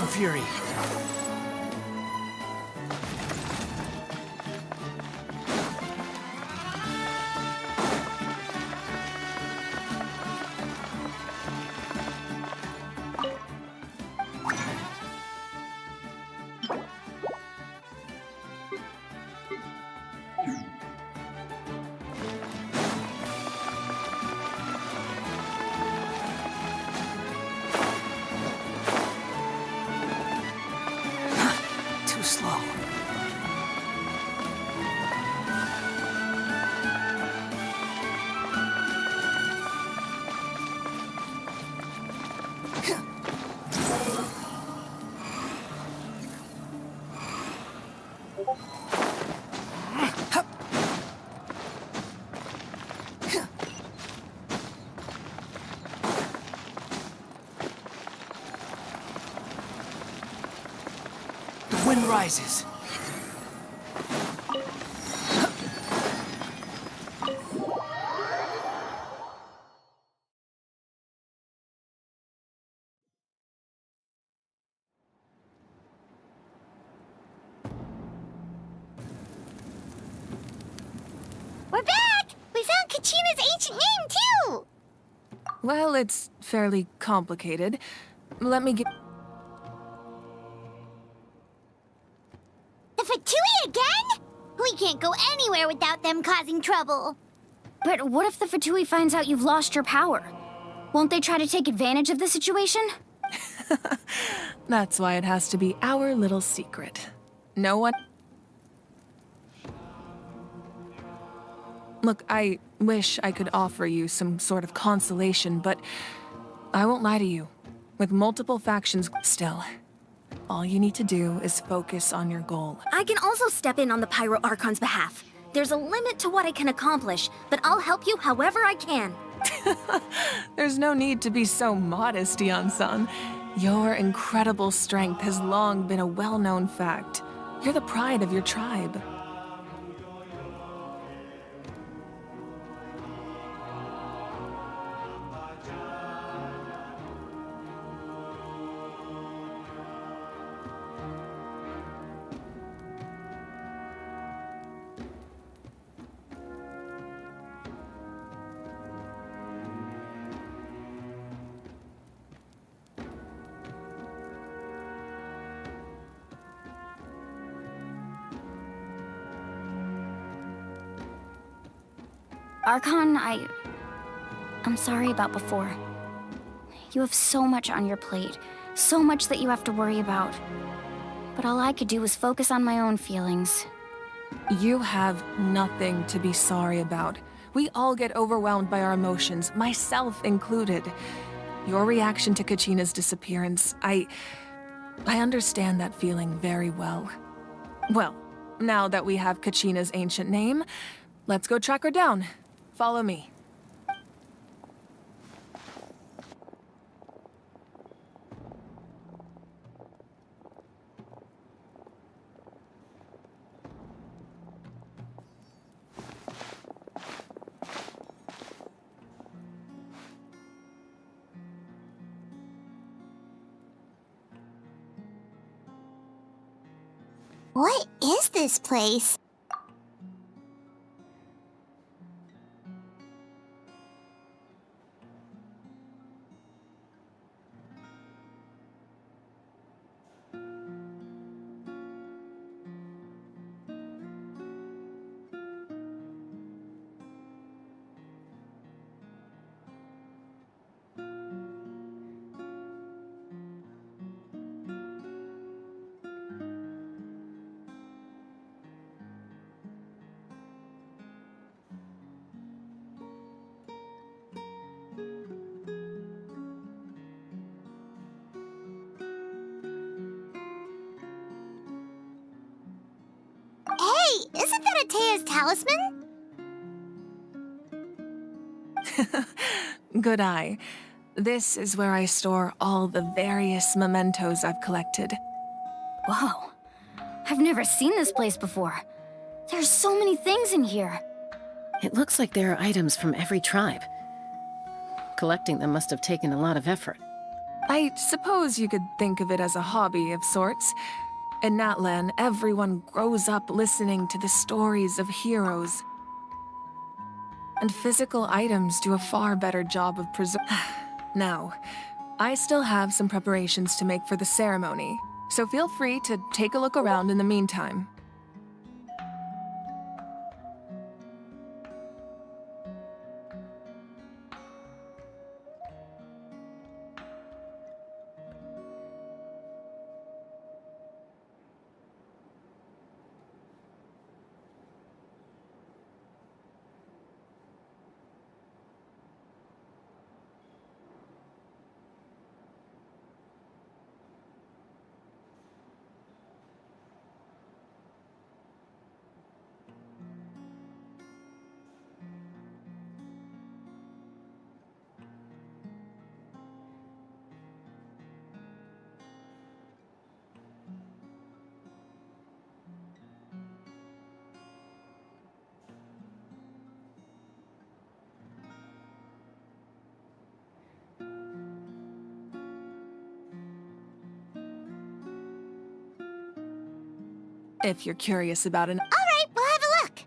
Archon Fury. Too slow. The wind rises. We're back! We found Kachina's ancient name, too! Well, it's fairly complicated. Let me get... The Fatui again? We can't go anywhere without them causing trouble. But what if the Fatui finds out you've lost your power? Won't they try to take advantage of the situation? That's why it has to be our little secret. No one... Look, I wish I could offer you some sort of consolation, but I won't lie to you. With multiple factions still, all you need to do is focus on your goal. I can also step in on the Pyro Archon's behalf. There's a limit to what I can accomplish, but I'll help you however I can. There's no need to be so modest, Yan-san. Your incredible strength has long been a well-known fact. You're the pride of your tribe. Archon, I'm sorry about before. You have so much on your plate, so much that you have to worry about. But all I could do was focus on my own feelings. You have nothing to be sorry about. We all get overwhelmed by our emotions, myself included. Your reaction to Kachina's disappearance, I understand that feeling very well. Well, now that we have Kachina's ancient name, let's go track her down. Follow me. What is this place? Hey, isn't that Atea's talisman? Good eye. This is where I store all the various mementos I've collected. Whoa. I've never seen this place before. There's so many things in here. It looks like there are items from every tribe. Collecting them must have taken a lot of effort. I suppose you could think of it as a hobby of sorts. In Natlan, everyone grows up listening to the stories of heroes. And physical items do a far better job of Now, I still have some preparations to make for the ceremony, so feel free to take a look around in the meantime. If you're curious about an— All right, we'll have a look.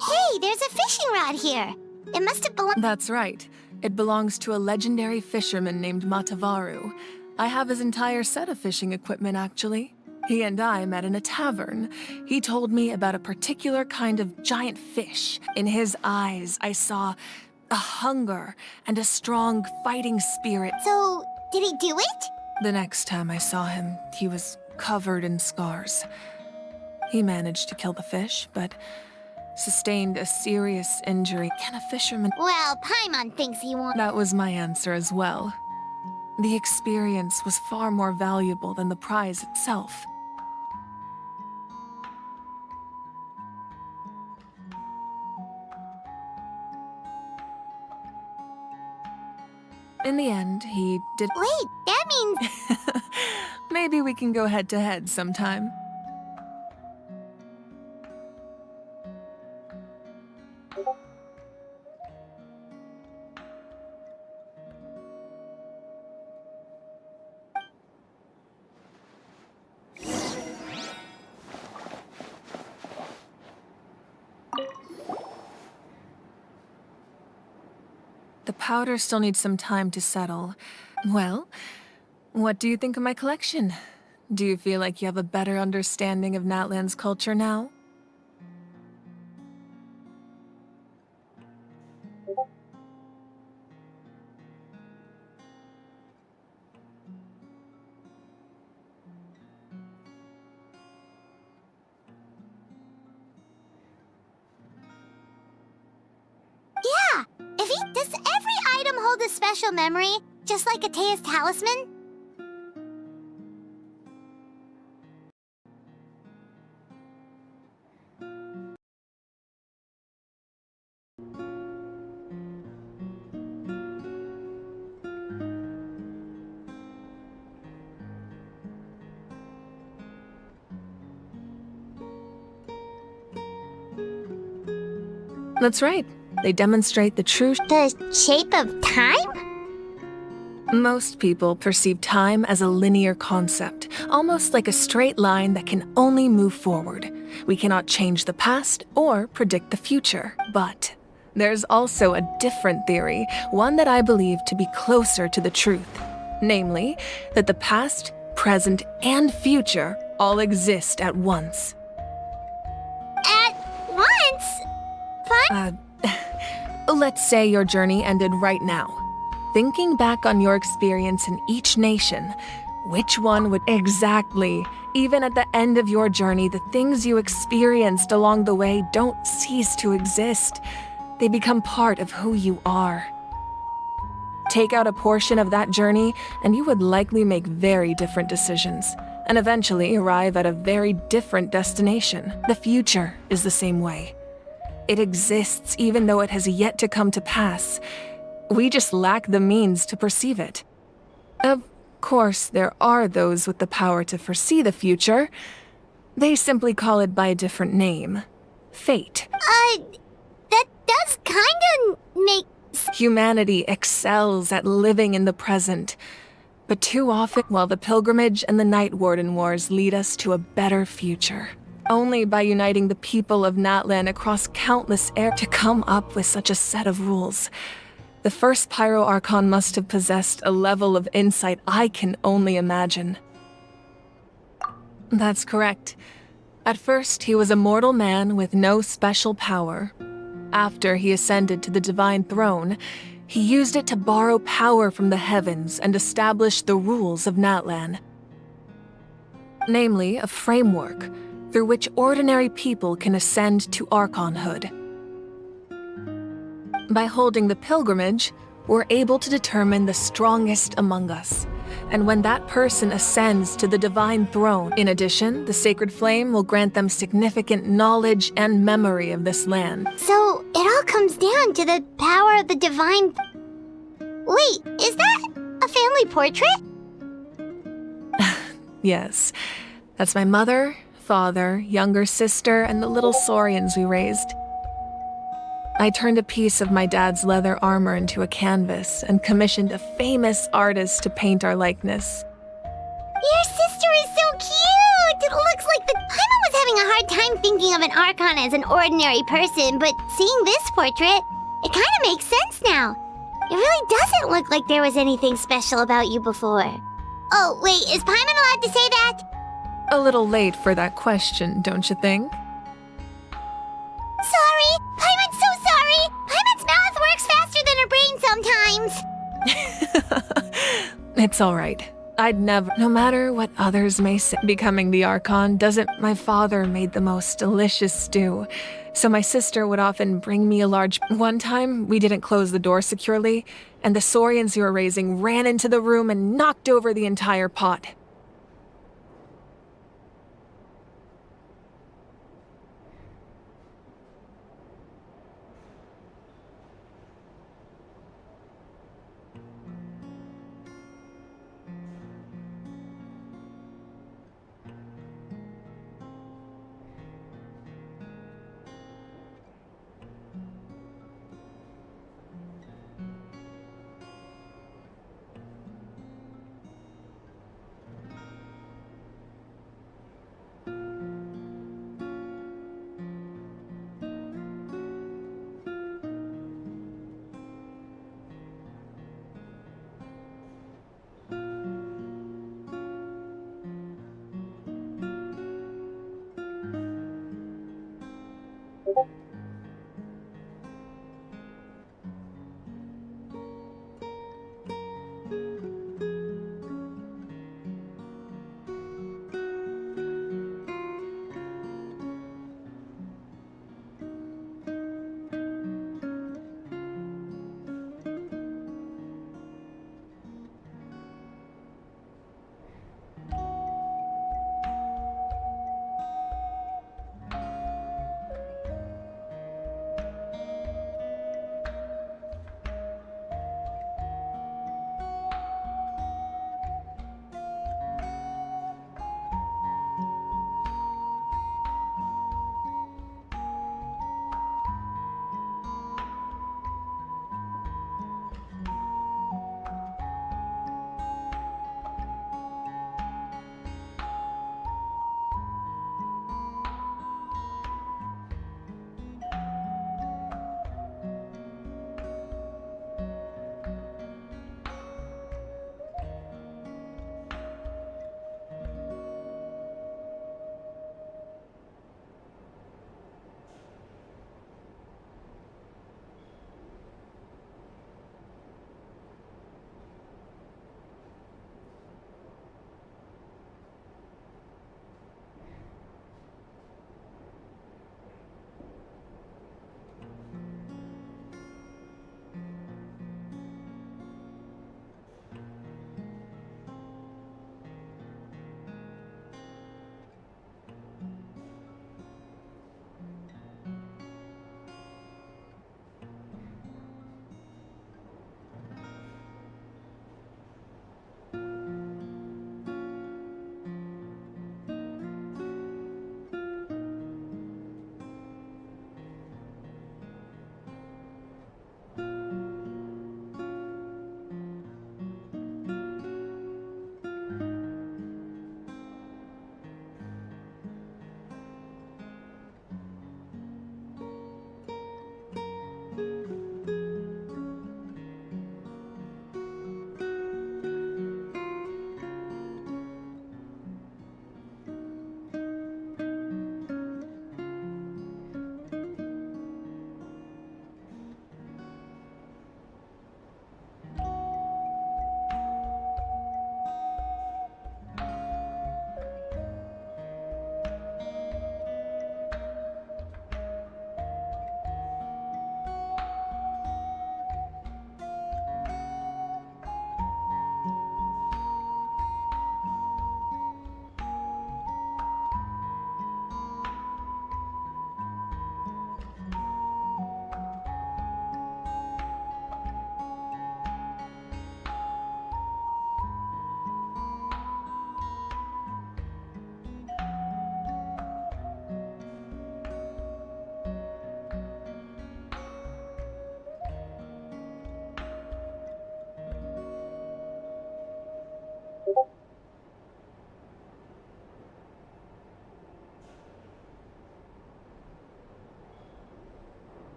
Hey, there's a fishing rod here. It must have belonged— That's right. It belongs to a legendary fisherman named Matavaru. I have his entire set of fishing equipment, actually. He and I met in a tavern. He told me about a particular kind of giant fish. In his eyes, I saw a hunger and a strong fighting spirit. So, did he do it? The next time I saw him, he was covered in scars. He managed to kill the fish, but sustained a serious injury. Can a fisherman— Well, Paimon thinks he won't— That was my answer as well. The experience was far more valuable than the prize itself. In the end, he did— Wait, that means— Maybe we can go head-to-head sometime. powder still needs some time to settle. Well, what do you think of my collection? Do you feel like you have a better understanding of Natlan's culture now? Yeah! Does every item hold a special memory, just like Atea's talisman? That's right. They demonstrate the true. The shape of time? Most people perceive time as a linear concept, almost like a straight line that can only move forward. We cannot change the past or predict the future. But there's also a different theory, one that I believe to be closer to the truth. Namely, that the past, present, and future all exist at once. At once? Fine. Let's say your journey ended right now. Thinking back on your experience in each nation, which one would exactly? Even at the end of your journey, the things you experienced along the way don't cease to exist. They become part of who you are. Take out a portion of that journey, and you would likely make very different decisions, and eventually arrive at a very different destination. The future is the same way. It exists even though it has yet to come to pass. We just lack the means to perceive it. Of course, there are those with the power to foresee the future. They simply call it by a different name. Fate. That does kinda make Humanity excels at living in the present. But too often, while the pilgrimage and the Night Warden Wars lead us to a better future. Only by uniting the people of Natlan across countless eras to come up with such a set of rules. The first Pyro Archon must have possessed a level of insight I can only imagine. That's correct. At first, he was a mortal man with no special power. After he ascended to the Divine Throne, he used it to borrow power from the heavens and establish the rules of Natlan. Namely, a framework through which ordinary people can ascend to Archonhood. By holding the pilgrimage, we're able to determine the strongest among us. And when that person ascends to the Divine Throne, in addition, the Sacred Flame will grant them significant knowledge and memory of this land. So, it all comes down to the power of the divine... Wait, is that a family portrait? Yes, that's my mother, father, younger sister, and the little saurians we raised. I turned a piece of my dad's leather armor into a canvas and commissioned a famous artist to paint our likeness. Your sister is so cute! It looks like Paimon was having a hard time thinking of an Archon as an ordinary person, but seeing this portrait, it kind of makes sense now. It really doesn't look like there was anything special about you before. Oh, wait, is Paimon allowed to say that? A little late for that question, don't you think? Sorry! Paimon's so sorry! Paimon's mouth works faster than her brain sometimes! It's all right. I'd never, no matter what others may say, becoming the Archon doesn't. My father made the most delicious stew, so my sister would often bring me a large. One time, we didn't close the door securely, and the saurians you were raising ran into the room and knocked over the entire pot.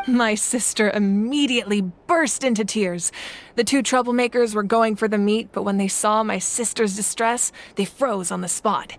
My sister immediately burst into tears. The two troublemakers were going for the meat, but when they saw my sister's distress, they froze on the spot.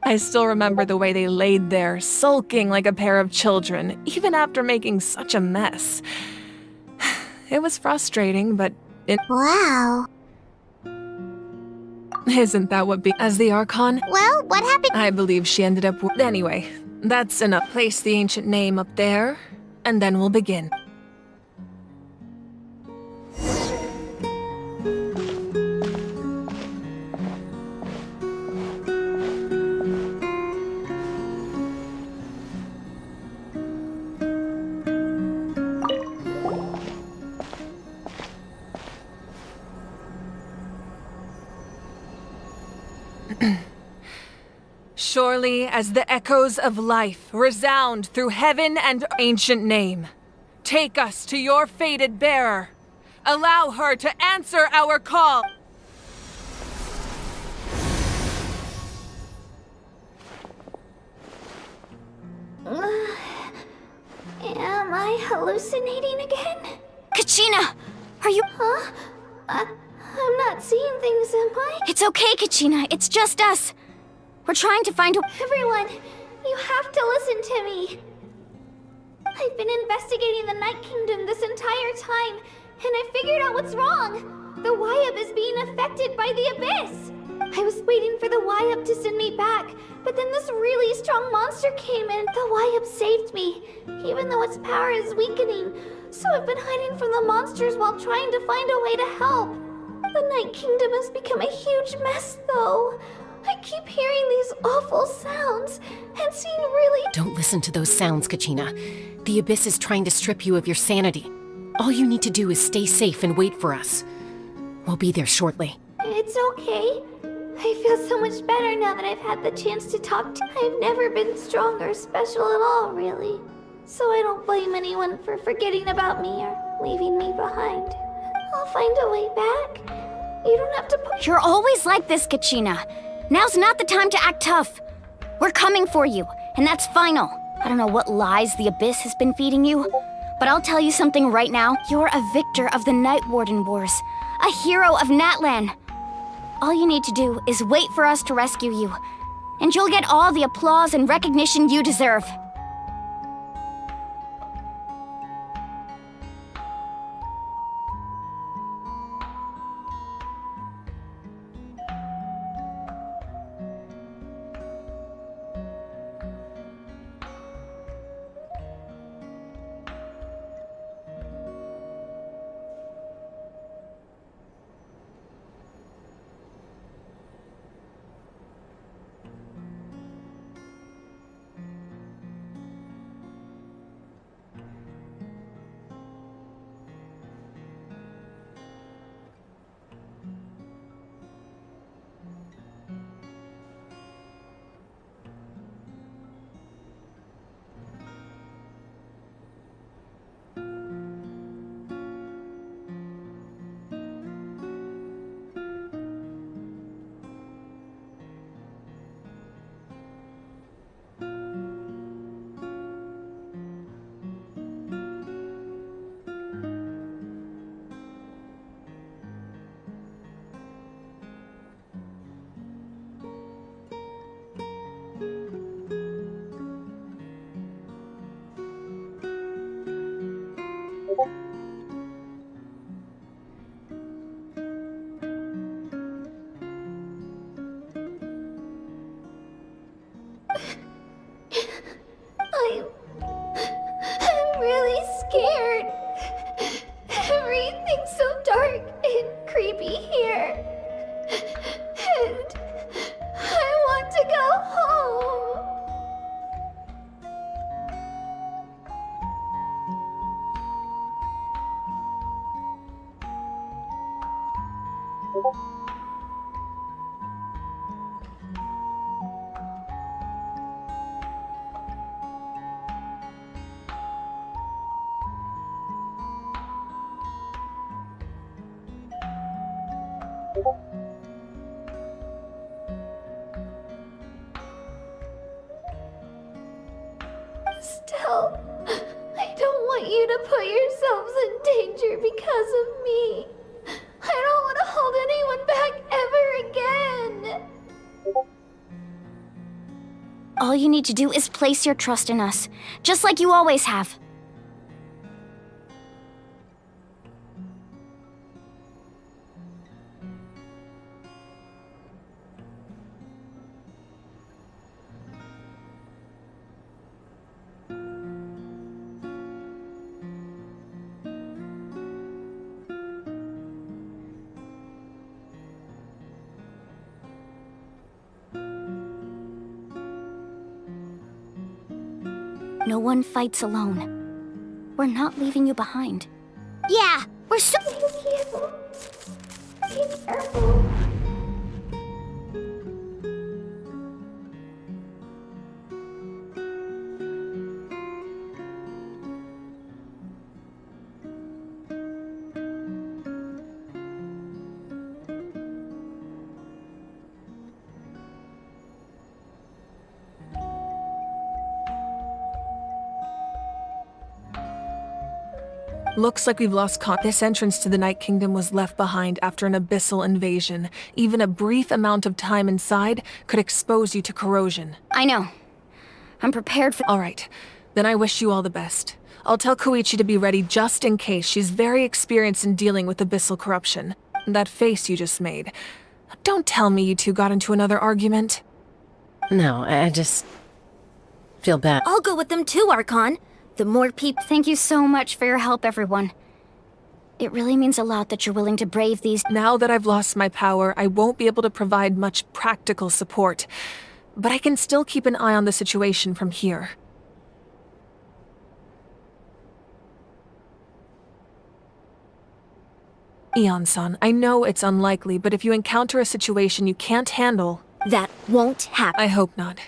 I still remember the way they laid there, sulking like a pair of children, even after making such a mess. It was frustrating, but Wow. isn't that what as the Archon? Well, what happened? I believe she ended up anyway, that's enough. Place the ancient name up there, and then we'll begin. Surely as the echoes of life resound through heaven and ancient name, take us to your fated bearer. Allow her to answer our call. Am I hallucinating again? Kachina! Are you... Huh? I'm not seeing things, am I? It's okay, Kachina. It's just us. We're trying to find a... Everyone, you have to listen to me. I've been investigating the Night Kingdom this entire time, and I figured out what's wrong. The Wyup is being affected by the Abyss. I was waiting for the Wyup to send me back, but then this really strong monster came and the Wyup saved me, even though its power is weakening. So I've been hiding from the monsters while trying to find a way to help. The Night Kingdom has become a huge mess, though. I keep hearing these awful sounds and seeing really... Don't listen to those sounds, Kachina. The Abyss is trying to strip you of your sanity. All you need to do is stay safe and wait for us. We'll be there shortly. It's okay. I feel so much better now that I've had the chance to talk to... I've never been strong or special at all, really. So I don't blame anyone for forgetting about me or leaving me behind. I'll find a way back. You don't have to put... You're always like this, Kachina. Now's not the time to act tough. We're coming for you, and that's final. I don't know what lies the Abyss has been feeding you, but I'll tell you something right now. You're a victor of the Night Warden Wars, a hero of Natlan. All you need to do is wait for us to rescue you, and you'll get all the applause and recognition you deserve. Still, I don't want you to put yourselves in danger because of me. I don't want to hold anyone back ever again. All you need to do is place your trust in us, just like you always have. No one fights alone. We're not leaving you behind. Yeah, we're so. Be careful. Be careful. Looks like we've lost This entrance to the Night Kingdom was left behind after an abyssal invasion. Even a brief amount of time inside could expose you to corrosion. I know. I'm prepared for. All right, then I wish you all the best. I'll tell Koichi to be ready just in case. She's very experienced in dealing with abyssal corruption. That face you just made. Don't tell me you two got into another argument. No, I just feel bad. I'll go with them too, Archon. The more people. Thank you so much for your help, everyone. It really means a lot that you're willing to brave these. Now that I've lost my power, I won't be able to provide much practical support. But I can still keep an eye on the situation from here. Eon-san, I know it's unlikely, but if you encounter a situation you can't handle... That won't happen. I hope not.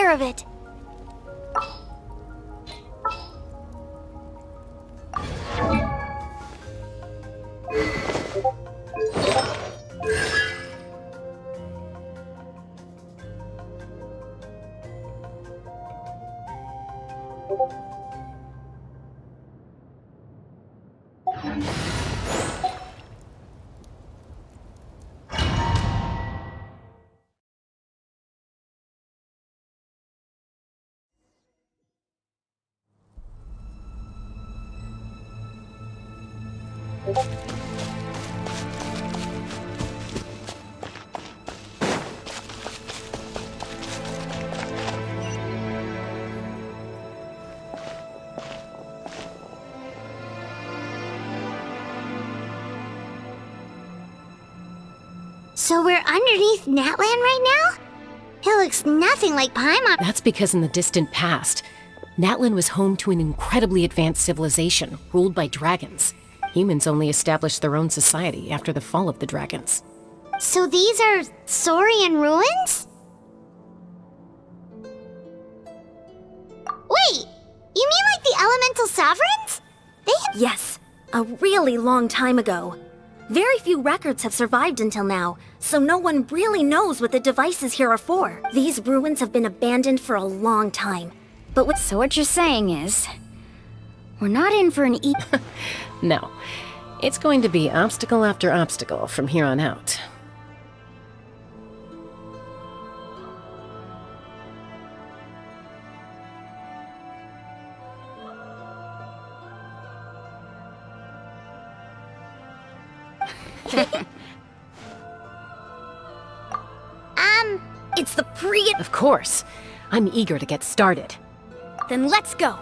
care of it. So we're underneath Natlan right now? It looks nothing like Paimon. That's because in the distant past, Natlan was home to an incredibly advanced civilization ruled by dragons. Humans only established their own society after the fall of the dragons. So these are Saurian ruins? Wait, you mean like the elemental sovereigns? Yes, a really long time ago. Very few records have survived until now, so no one really knows what the devices here are for. These ruins have been abandoned for a long time. But so what you're saying is, we're not in for an No, it's going to be obstacle after obstacle from here on out. It's the Of course. I'm eager to get started. Then let's go.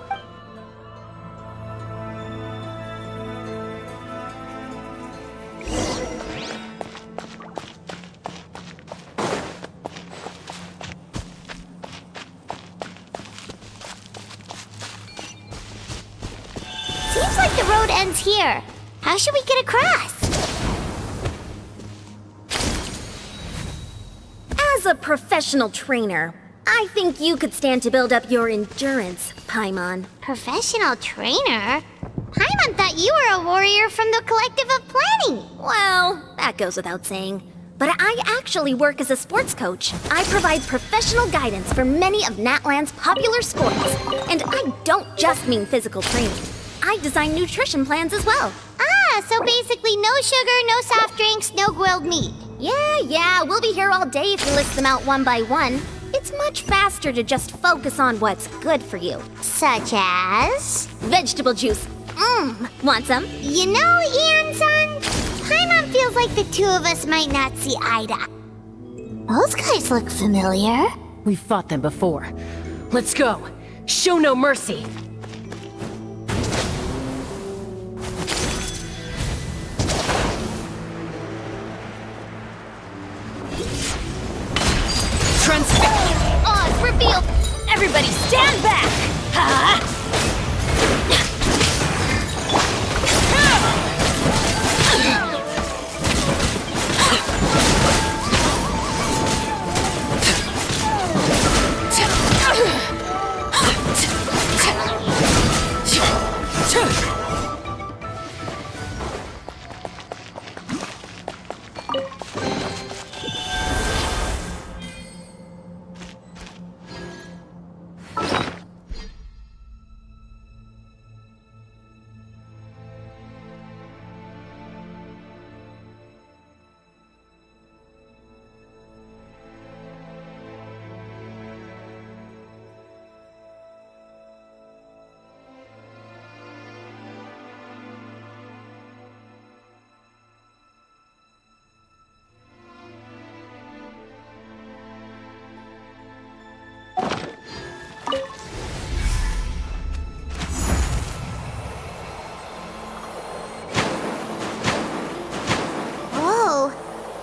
Seems like the road ends here. How should we get across? As a professional trainer, I think you could stand to build up your endurance, Paimon. Professional trainer? Paimon thought you were a warrior from the Collective of Planning. Well, that goes without saying. But I actually work as a sports coach. I provide professional guidance for many of Natlan's popular sports. And I don't just mean physical training. I design nutrition plans as well. Ah, so basically no sugar, no soft drinks, no grilled meat. Yeah, we'll be here all day if you list them out one by one. It's much faster to just focus on what's good for you. Such as? Vegetable juice. Want some? You know, Ian-san, Paimon feels like the two of us might not see eye to eye. Those guys look familiar. We've fought them before. Let's go. Show no mercy. Oz revealed! Everybody stand back! Ha!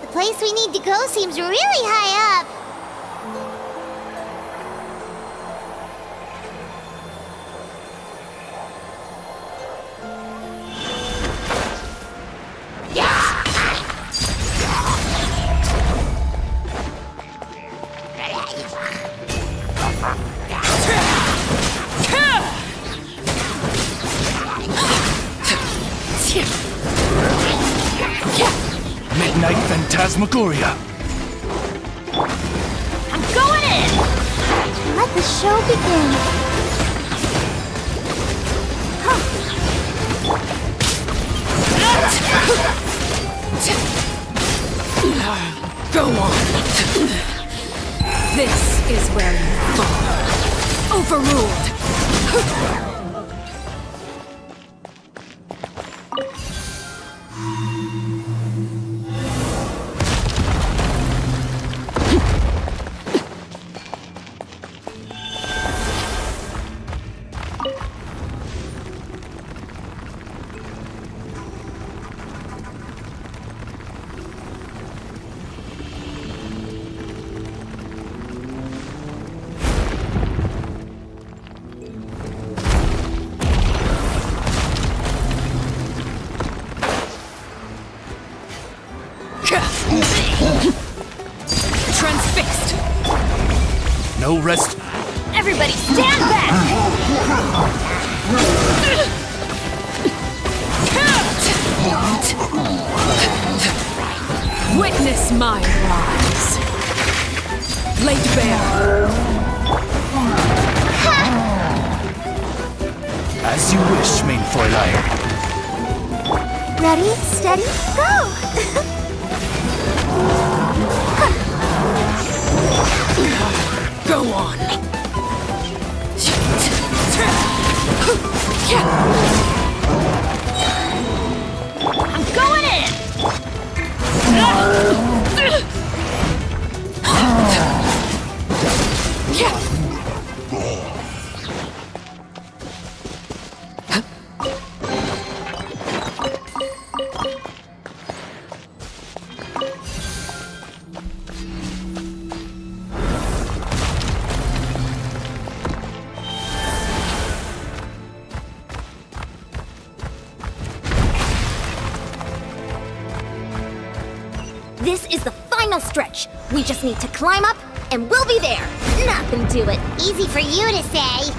The place we need to go seems really high up. Ignite Phantasmagoria! I'm going in! Let the show begin. Go on. This is where you fall. Overruled. Transfixed. No rest. Everybody stand back! Witness my rise. Laid bare. As you wish, main Fräulein. Ready, steady, go! Go on. I'm going in! This is the final stretch. We just need to climb up, and we'll be there. Nothing to it. Easy for you to say.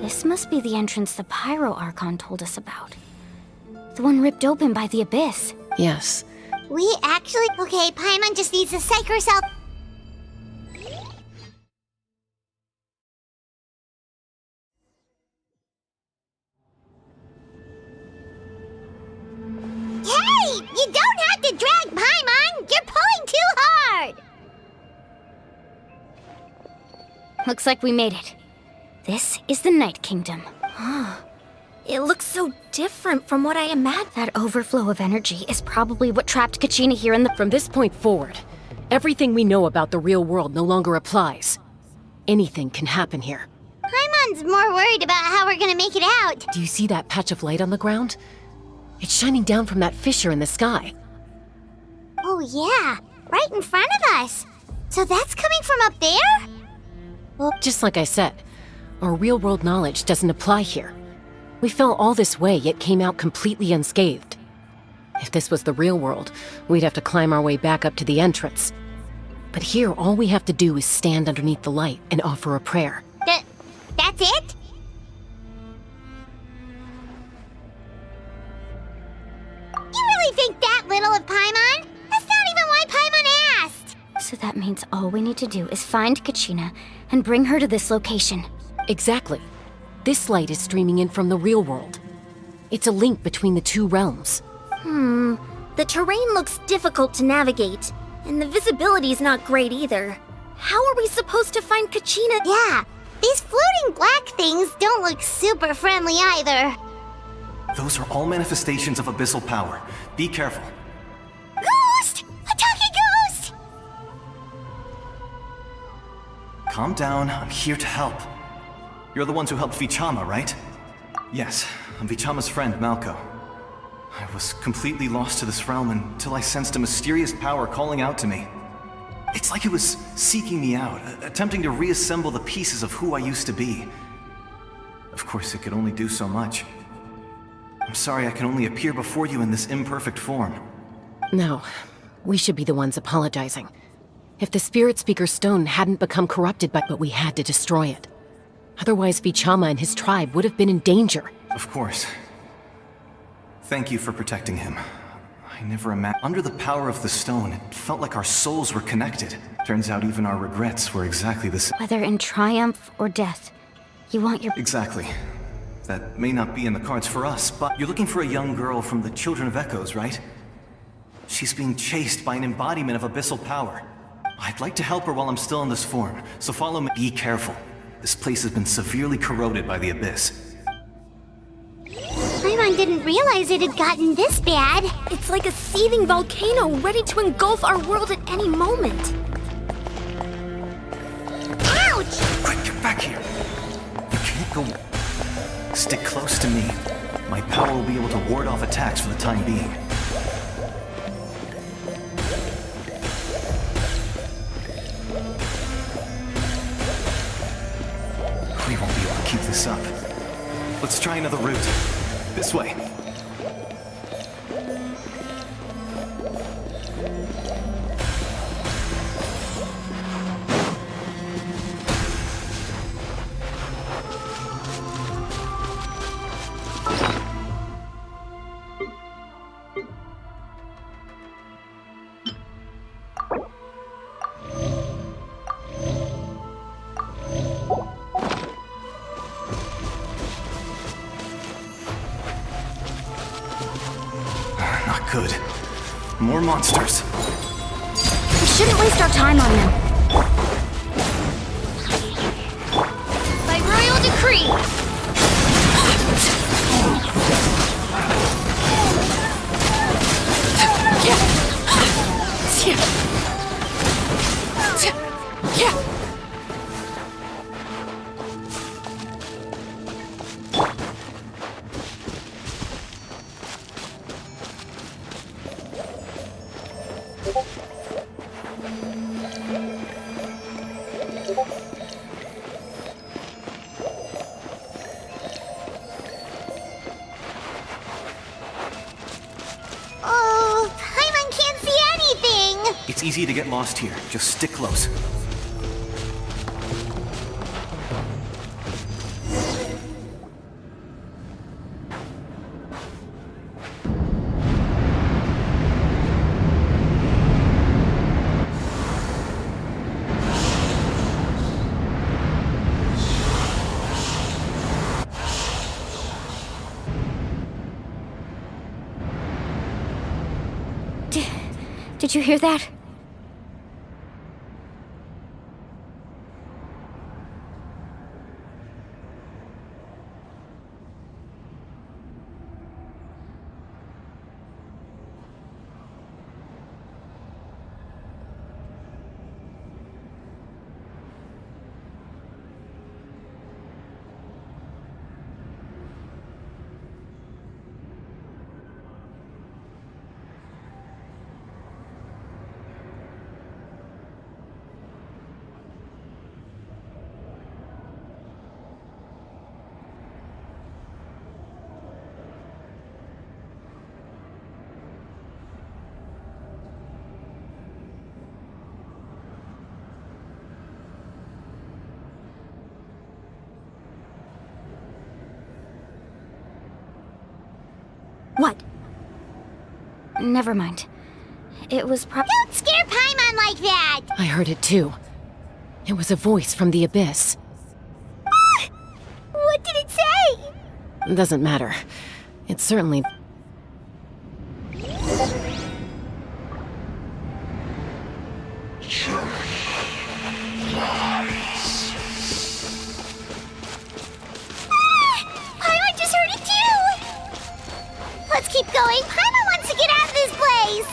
This must be the entrance the Pyro Archon told us about. The one ripped open by the Abyss. Yes. We actually... Okay, Paimon just needs to psych herself. Hey! You don't have to drag Paimon! You're pulling too hard! Looks like we made it. This is the Night Kingdom. It looks so different from what I imagined. That overflow of energy is probably what trapped Kachina here in the... From this point forward, everything we know about the real world no longer applies. Anything can happen here. Paimon's more worried about how we're gonna make it out. Do you see that patch of light on the ground? It's shining down from that fissure in the sky. Oh yeah, right in front of us. So that's coming from up there? Just like I said, our real-world knowledge doesn't apply here. We fell all this way, yet came out completely unscathed. If this was the real world, we'd have to climb our way back up to the entrance. But here, all we have to do is stand underneath the light and offer a prayer. That's it? You really think that little of Paimon? That's not even why Paimon asked! So that means all we need to do is find Kachina and bring her to this location. Exactly. This light is streaming in from the real world. It's a link between the two realms. The terrain looks difficult to navigate, and the visibility's not great either. How are we supposed to find Kachina? Yeah, these floating black things don't look super friendly either. Those are all manifestations of abyssal power. Be careful. Ghost! A talking ghost! Calm down, I'm here to help. You're the ones who helped Vichama, right? Yes, I'm Vichama's friend, Malko. I was completely lost to this realm until I sensed a mysterious power calling out to me. It's like it was seeking me out, attempting to reassemble the pieces of who I used to be. Of course, it could only do so much. I'm sorry I can only appear before you in this imperfect form. No, we should be the ones apologizing. If the Spirit Speaker's stone hadn't become corrupted but we had to destroy it. Otherwise, Vichama and his tribe would have been in danger. Of course. Thank you for protecting him. I never imagined. Under the power of the stone, it felt like our souls were connected. Turns out even our regrets were exactly the same. Whether in triumph or death, you want your... Exactly. That may not be in the cards for us, but you're looking for a young girl from the Children of Echoes, right? She's being chased by an embodiment of abyssal power. I'd like to help her while I'm still in this form, so follow me. Be careful. This place has been severely corroded by the abyss. Paimon didn't realize it had gotten this bad. It's like a seething volcano ready to engulf our world at any moment. Ouch! Quick, get back here! You can't go... Stick close to me. My power will be able to ward off attacks for the time being. We won't be able to keep this up. Let's try another route. This way. Not good. More monsters. We shouldn't waste our time on them. By royal decree! Oh, Paimon can't see anything! It's easy to get lost here. Just stick close. Did you hear that? What? Never mind. It was Don't scare Paimon like that! I heard it too. It was a voice from the abyss. What did it say? Doesn't matter. It certainly... Paimon just heard it too! Let's keep going. Paimon wants to get out of this place!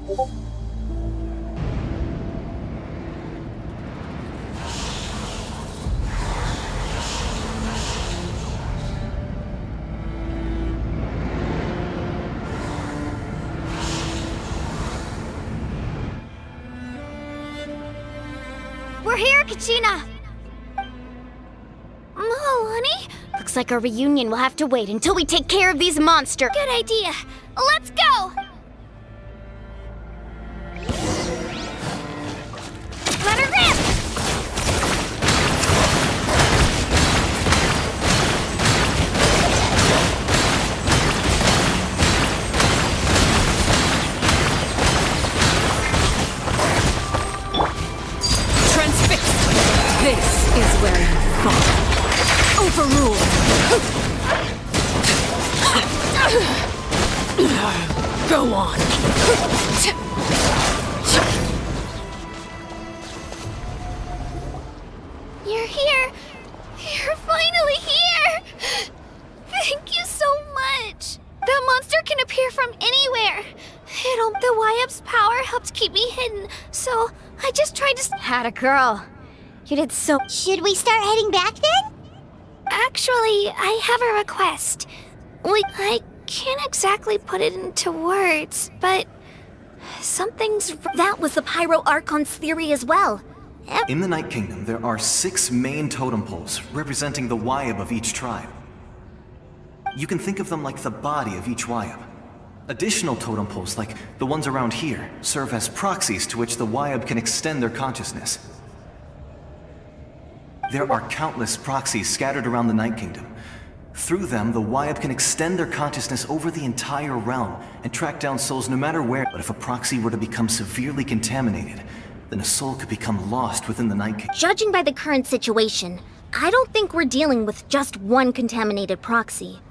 We're here, Kachina! Oh, honey? Looks like our reunion will have to wait until we take care of these monsters. Good idea. Let's go! Let her rip! Transfixed! This is where you fall. Overruled! Go on! You're here! You're finally here! Thank you so much! That monster can appear from anywhere! The Wyap's power helped keep me hidden, so I just tried to... Had a girl. You did so... Should we start heading back then? Actually, I have a request. I can't exactly put it into words, but something's... That was the Pyro Archon's theory as well. In the Night Kingdom, there are 6 main totem poles representing the Wyab of each tribe. You can think of them like the body of each Wyab. Additional totem poles, like the ones around here, serve as proxies to which the Wyab can extend their consciousness. There are countless proxies scattered around the Night Kingdom. Through them, the Wyab can extend their consciousness over the entire realm and track down souls no matter where. But if a proxy were to become severely contaminated, then a soul could become lost within the Night Kingdom. Judging by the current situation, I don't think we're dealing with just one contaminated proxy.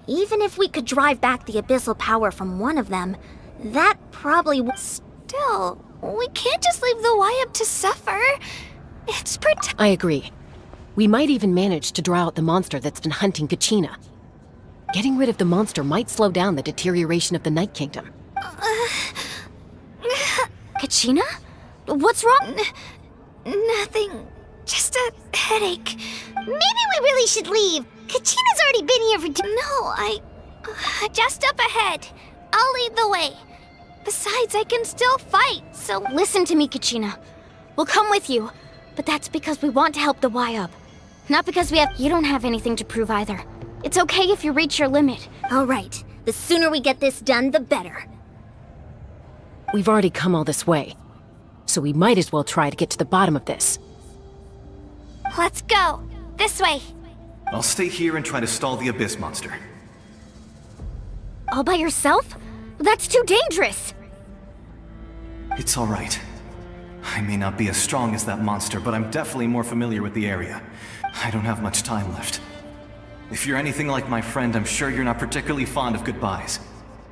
Even if we could drive back the abyssal power from one of them, that probably would... Still, we can't just leave the Wyab to suffer. It's I agree. We might even manage to draw out the monster that's been hunting Kachina. Getting rid of the monster might slow down the deterioration of the Night Kingdom. Kachina? What's wrong? Nothing. Just a headache. Maybe we really should leave. Kachina's already been here for No, just up ahead. I'll lead the way. Besides, I can still fight, so... Listen to me, Kachina. We'll come with you, but that's because we want to help the Wyab. Not because we have... You don't have anything to prove either. It's okay if you reach your limit. All right. The sooner we get this done, the better. We've already come all this way, so we might as well try to get to the bottom of this. Let's go. This way. I'll stay here and try to stall the Abyss monster. All by yourself? That's too dangerous! It's all right. I may not be as strong as that monster, but I'm definitely more familiar with the area. I don't have much time left. If you're anything like my friend, I'm sure you're not particularly fond of goodbyes.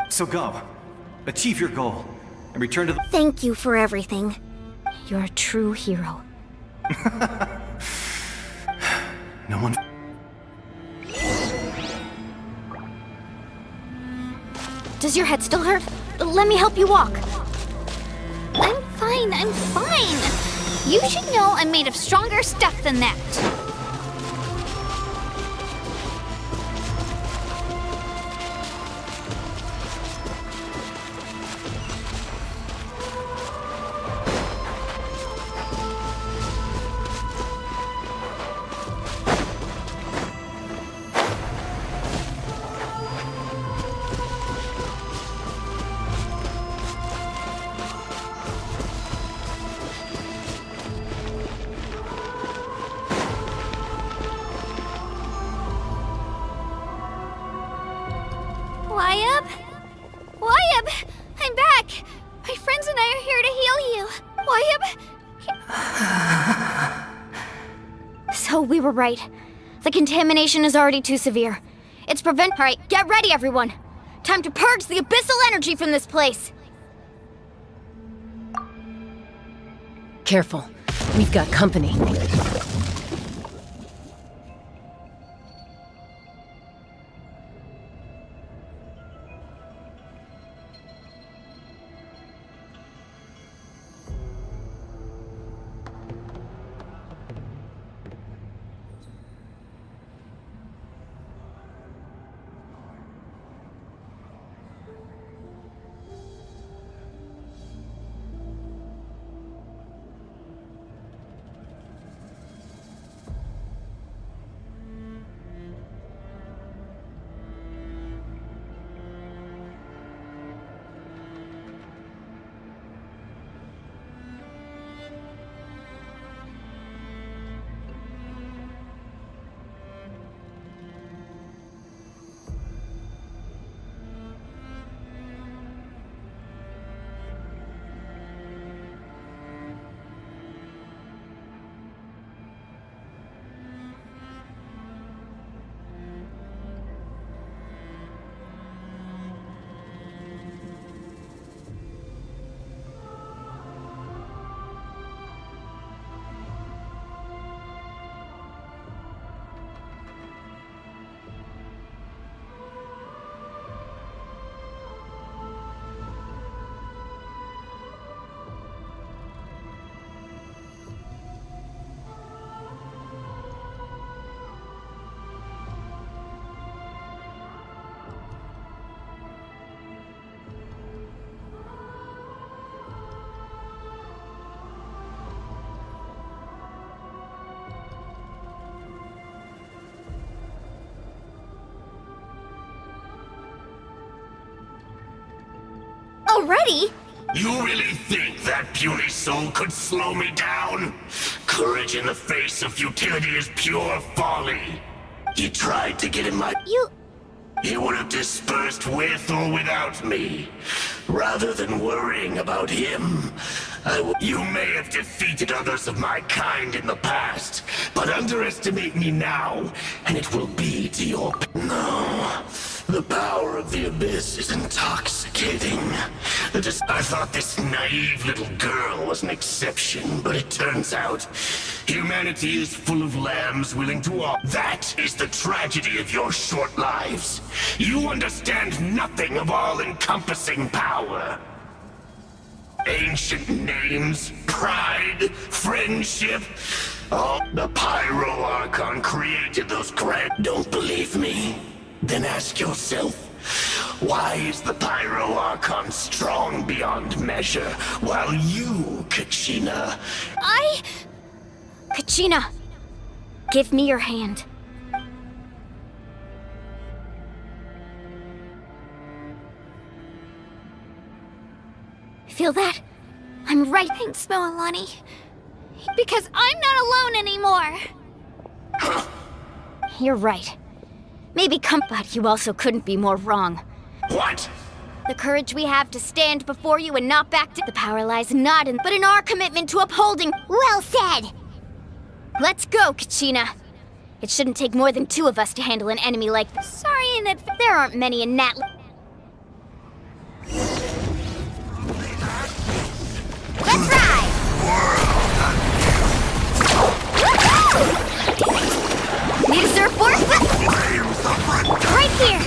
So go. Achieve your goal, and return to the... Thank you for everything. You're a true hero. No one... Does your head still hurt? Let me help you walk. I'm fine. You should know I'm made of stronger stuff than that. Wyab! I'm back! My friends and I are here to heal you. Wyab... So we were right. The contamination is already too severe. It's prevent- Alright, get ready everyone! Time to purge the abyssal energy from this place! Careful. We've got company. already? You really think that puny soul could slow me down? Courage in the face of futility is pure folly. He tried to get in my... He would have dispersed with or without me. Rather than worrying about him, you may have defeated others of my kind in the past, but underestimate me now, and it will be to your... No. The power of the Abyss is intoxicating. I thought this naive little girl was an exception, but it turns out humanity is full of lambs willing to walk. That is the tragedy of your short lives. You understand nothing of all-encompassing power. Ancient names, pride, friendship. Oh, the Pyro Archon created those grand... Don't believe me? Then ask yourself, why is the Pyro Archon strong beyond measure, while you, Kachina... Kachina, give me your hand. Feel that? I'm right. Thanks, Moalani. Because I'm not alone anymore. You're right. Maybe but you also couldn't be more wrong. What? The courage we have to stand before you and not back to the power lies not in, but in our commitment to upholding. Well said! Let's go, Kachina. It shouldn't take more than 2 of us to handle an enemy like this. Sorry in advance. There aren't many in Natlan. Let's ride! Need a surfboard? Right here!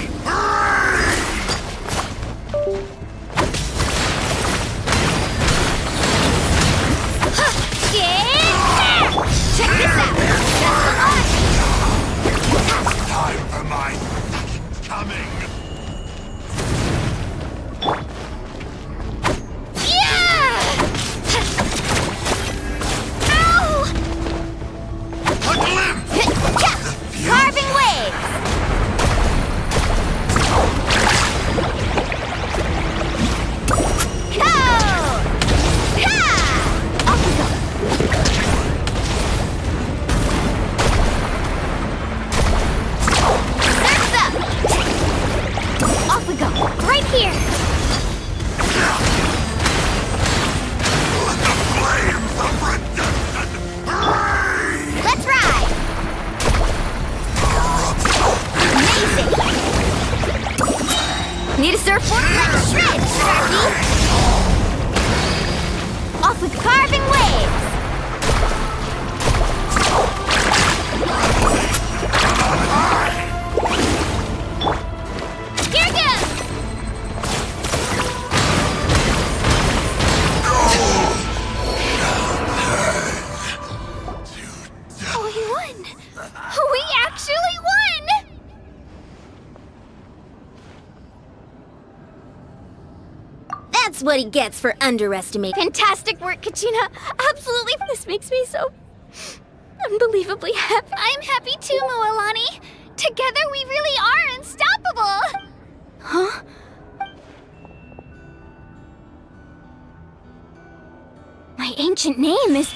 Check this out! Time for my... coming! Carving waves! Go! Ha! Off we go! Surf's up! Off we go! Right here! Let the flames of redemption rise! Let's ride! Amazing! Need a surfboard? Let's shred, Sharky! Off with carving waves! Here goes! We won! We actually won! That's what he gets for underestimating. Fantastic work, Kachina. Absolutely. This makes me so unbelievably happy. I'm happy too, Moalani. Together we really are unstoppable! Huh? My ancient name is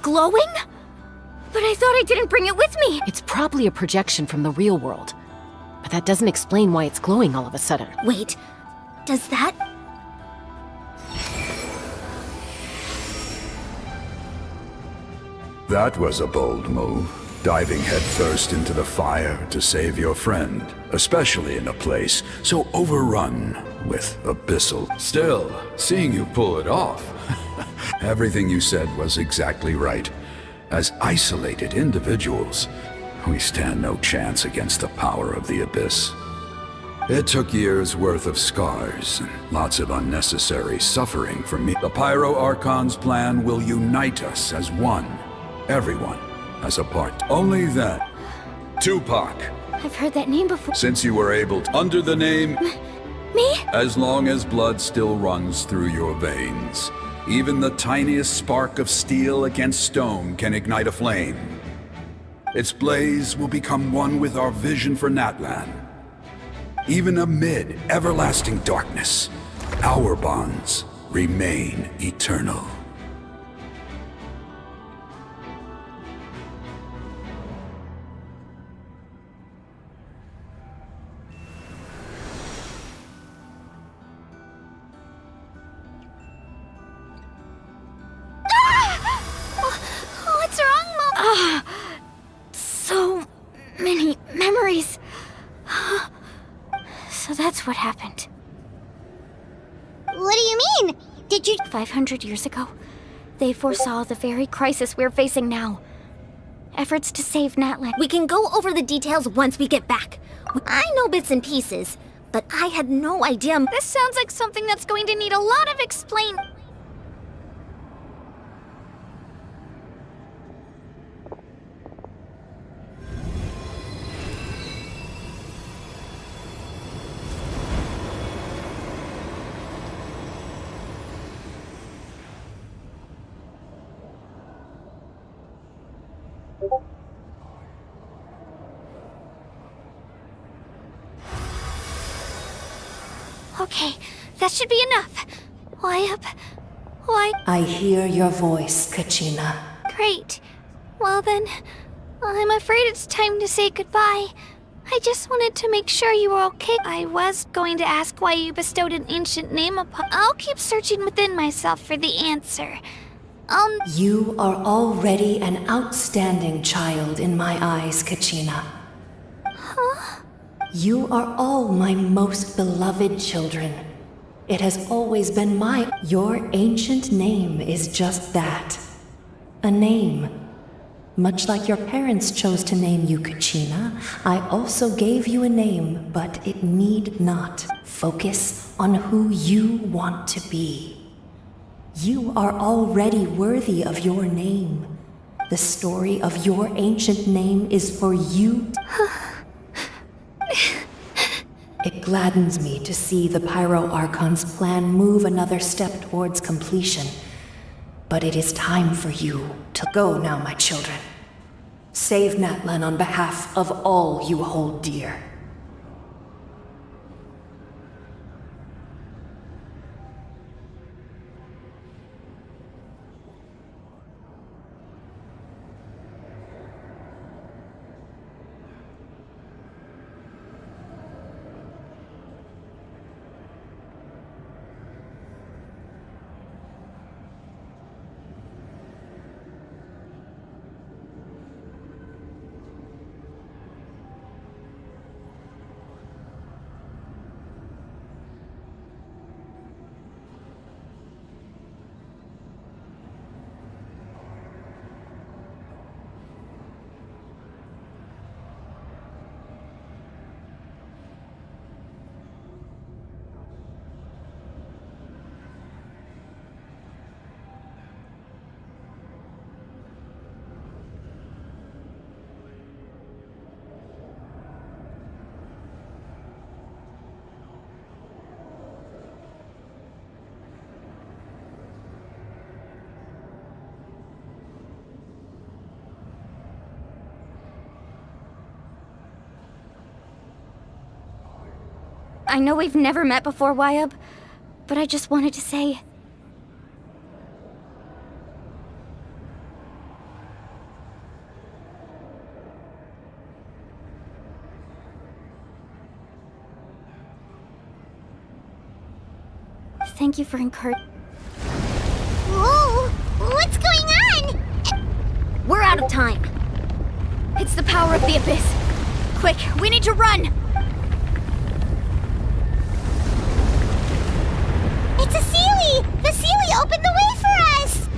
glowing? But I thought I didn't bring it with me. It's probably a projection from the real world. But that doesn't explain why it's glowing all of a sudden. Wait, does that... That was a bold move, diving headfirst into the fire to save your friend, especially in a place so overrun with abyssal. Still, seeing you pull it off, everything you said was exactly right. As isolated individuals, we stand no chance against the power of the Abyss. It took years' worth of scars and lots of unnecessary suffering from me. The Pyro Archon's plan will unite us as one. Everyone has a part. Only then. Tupac. I've heard that name before. Since you were able to, under the name... Me? As long as blood still runs through your veins, even the tiniest spark of steel against stone can ignite a flame. Its blaze will become one with our vision for Natlan. Even amid everlasting darkness, Our bonds remain eternal. What's wrong, Mom? So many memories. So that's what happened. What do you mean? Did you... 500 years ago, they foresaw the very crisis we're facing now. Efforts to save Natlan. We can go over the details once we get back. I know bits and pieces, but I had no idea. This sounds like something that's going to need a lot of explain. Okay, that should be enough. Why? I hear your voice, Kachina. Great. Well then, I'm afraid it's time to say goodbye. I just wanted to make sure you were okay. I was going to ask why you bestowed an ancient name upon... I'll keep searching within myself for the answer. You are already an outstanding child in my eyes, Kachina. Huh? You are all my most beloved children. It has always been my... Your ancient name is just that. A name. Much like your parents chose to name you Kachina, I also gave you a name, but it need not. Focus on who you want to be. You are already worthy of your name. The story of your ancient name is for you. It gladdens me to see the Pyro Archon's plan move another step towards completion. But it is time for you to go now, my children. Save Natlan on behalf of all you hold dear. I know we've never met before, Wyub, but I just wanted to say... Thank you for encouraging... Whoa! What's going on? We're out of time. It's the power of the Abyss. Quick, we need to run! It's a Sealy! The Sealy opened the way for us!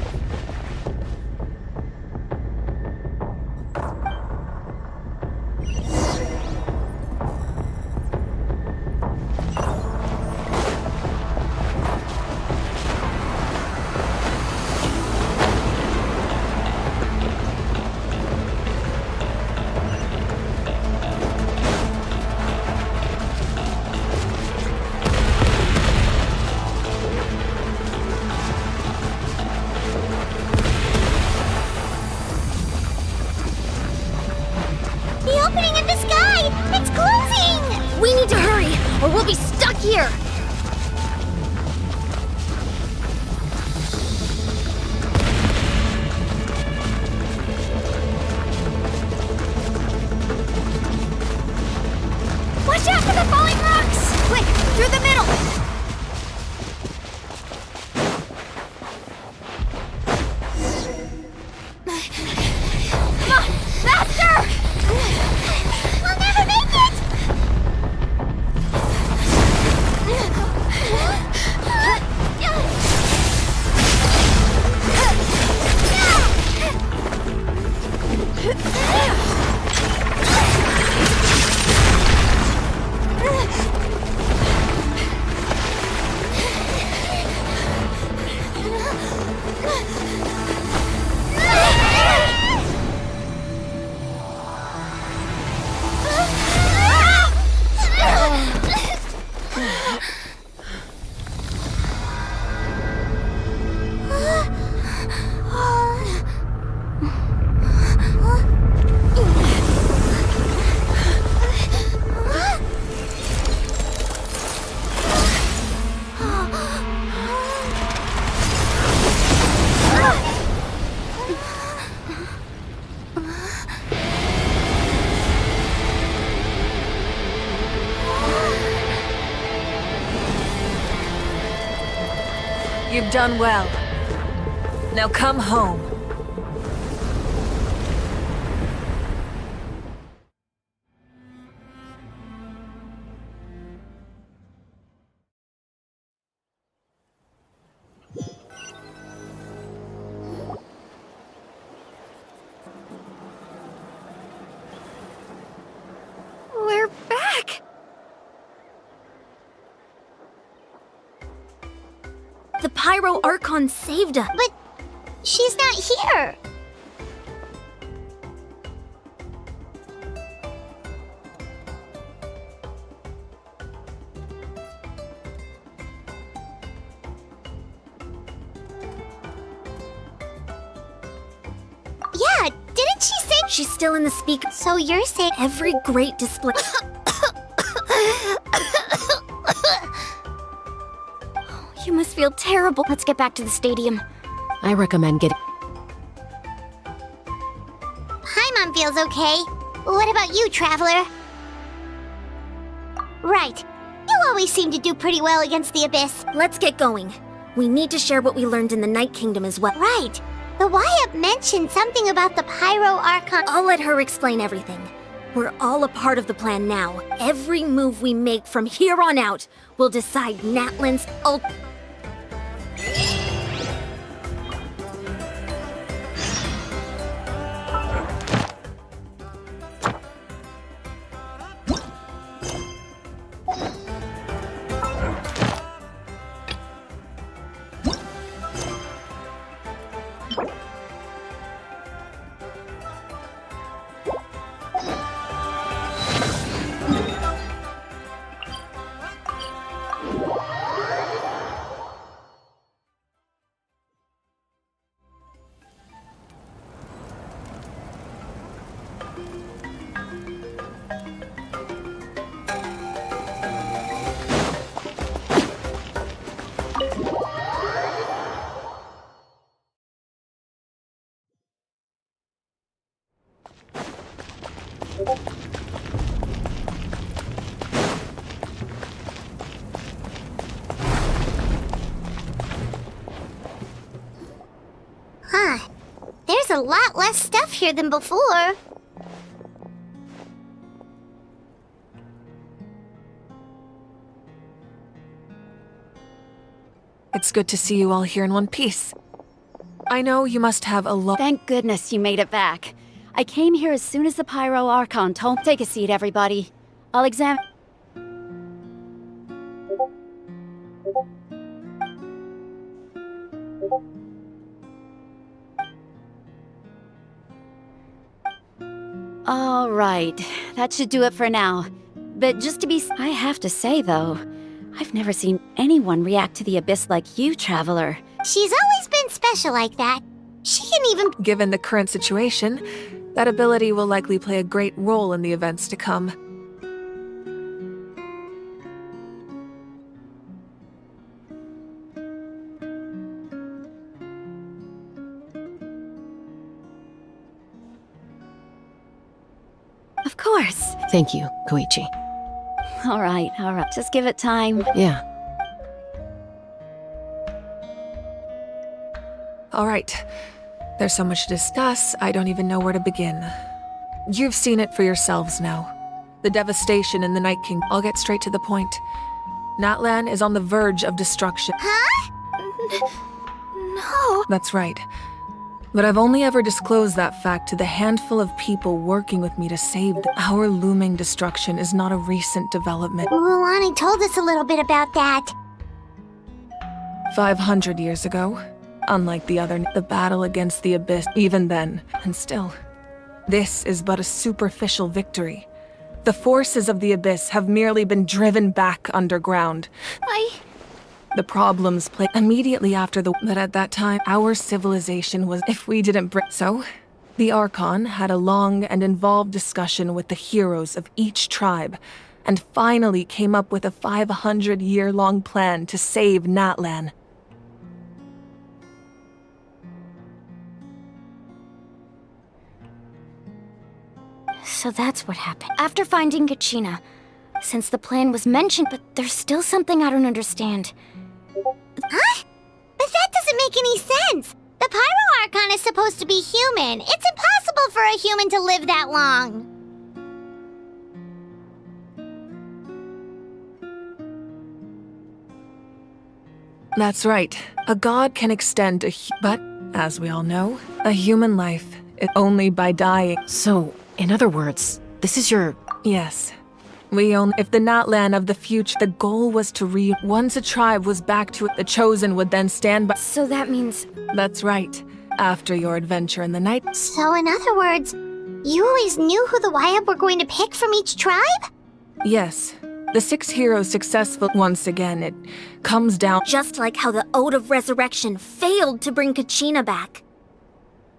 You've done well. Now come home. We're back! The Pyro Archon saved us. But she's not here. Yeah, didn't she say? She's still in the speaker. So you're saying Every great display. You must feel terrible. Let's get back to the stadium. I recommend getting... Paimon feels okay. What about you, Traveler? Right. You always seem to do pretty well against the Abyss. Let's get going. We need to share what we learned in the Night Kingdom as well. Right. The Wyatt mentioned something about the Pyro Archon. I'll let her explain everything. We're all a part of the plan now. Every move we make from here on out will decide Natlan's Huh. There's a lot less stuff here than before. It's good to see you all here in one piece. I know you must have a lot. Thank goodness you made it back. I came here as soon as the Pyro Archon told. Take a seat, everybody. I'll examine. All right, that should do it for now. But just to be, I have to say though, I've never seen anyone react to the Abyss like you, Traveler. She's always been special like that. She can even... Given the current situation, that ability will likely play a great role in the events to come. Of course. Thank you, Koichi. All right. Just give it time. Yeah. All right. There's so much to discuss, I don't even know where to begin. You've seen it for yourselves now. The devastation in the Night King. I'll get straight to the point. Natlan is on the verge of destruction. Huh? No. That's right. But I've only ever disclosed that fact to the handful of people working with me to save our looming destruction is not a recent development. Mulan told us a little bit about that. 500 years ago, unlike the battle against the Abyss, even then, and still, this is but a superficial victory. The forces of the Abyss have merely been driven back underground. The problems played immediately after but at that time, our civilization was, if we didn't break. So, the Archon had a long and involved discussion with the heroes of each tribe, and finally came up with a 500-year-long plan to save Natlan. So that's what happened. After finding Kachina, since the plan was mentioned, but there's still something I don't understand. Huh? But make any sense. The Pyro Archon is supposed to be human. It's impossible for a human to live that long. That's right. A god can extend but, as we all know, a human life is only by dying. So, in other words, this is your... Yes. If the Natlan of the future, the goal was to once a tribe was back to it, the Chosen would then stand by. So that means... That's right. After your adventure in the night. So in other words, you always knew who the Wyatt were going to pick from each tribe? Yes. The 6 heroes successful once again, it comes down. Just like how the Ode of Resurrection failed to bring Kachina back.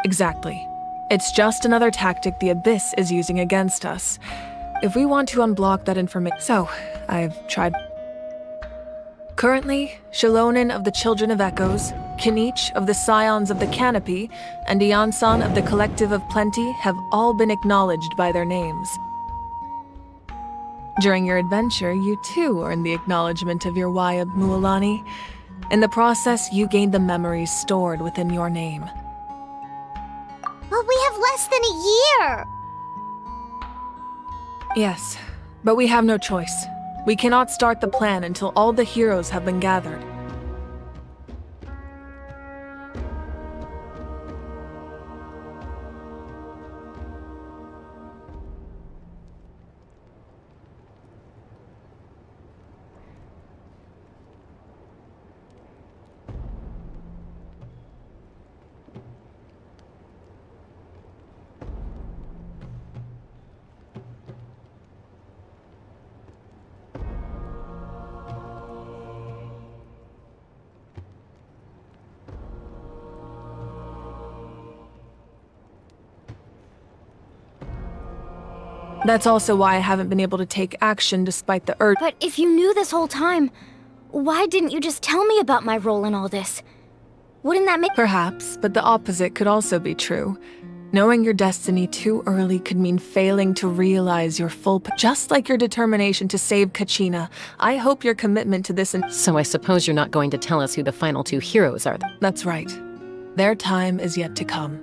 Exactly. It's just another tactic the Abyss is using against us. If we want to unblock that information... So, I've tried... Currently, Shalonin of the Children of Echoes, Kinich of the Scions of the Canopy, and Iansan of the Collective of Plenty have all been acknowledged by their names. During your adventure, you too earned the acknowledgement of your Wayab Mualani. In the process, you gained the memories stored within your name. But we have less than a year! Yes, but we have no choice. We cannot start the plan until all the heroes have been gathered. That's also why I haven't been able to take action despite the urge. But if you knew this whole time, why didn't you just tell me about my role in all this? Wouldn't that make... Perhaps, but the opposite could also be true. Knowing your destiny too early could mean failing to realize your just like your determination to save Kachina. I hope your commitment to this So I suppose you're not going to tell us who the final 2 heroes are then? That's right. Their time is yet to come.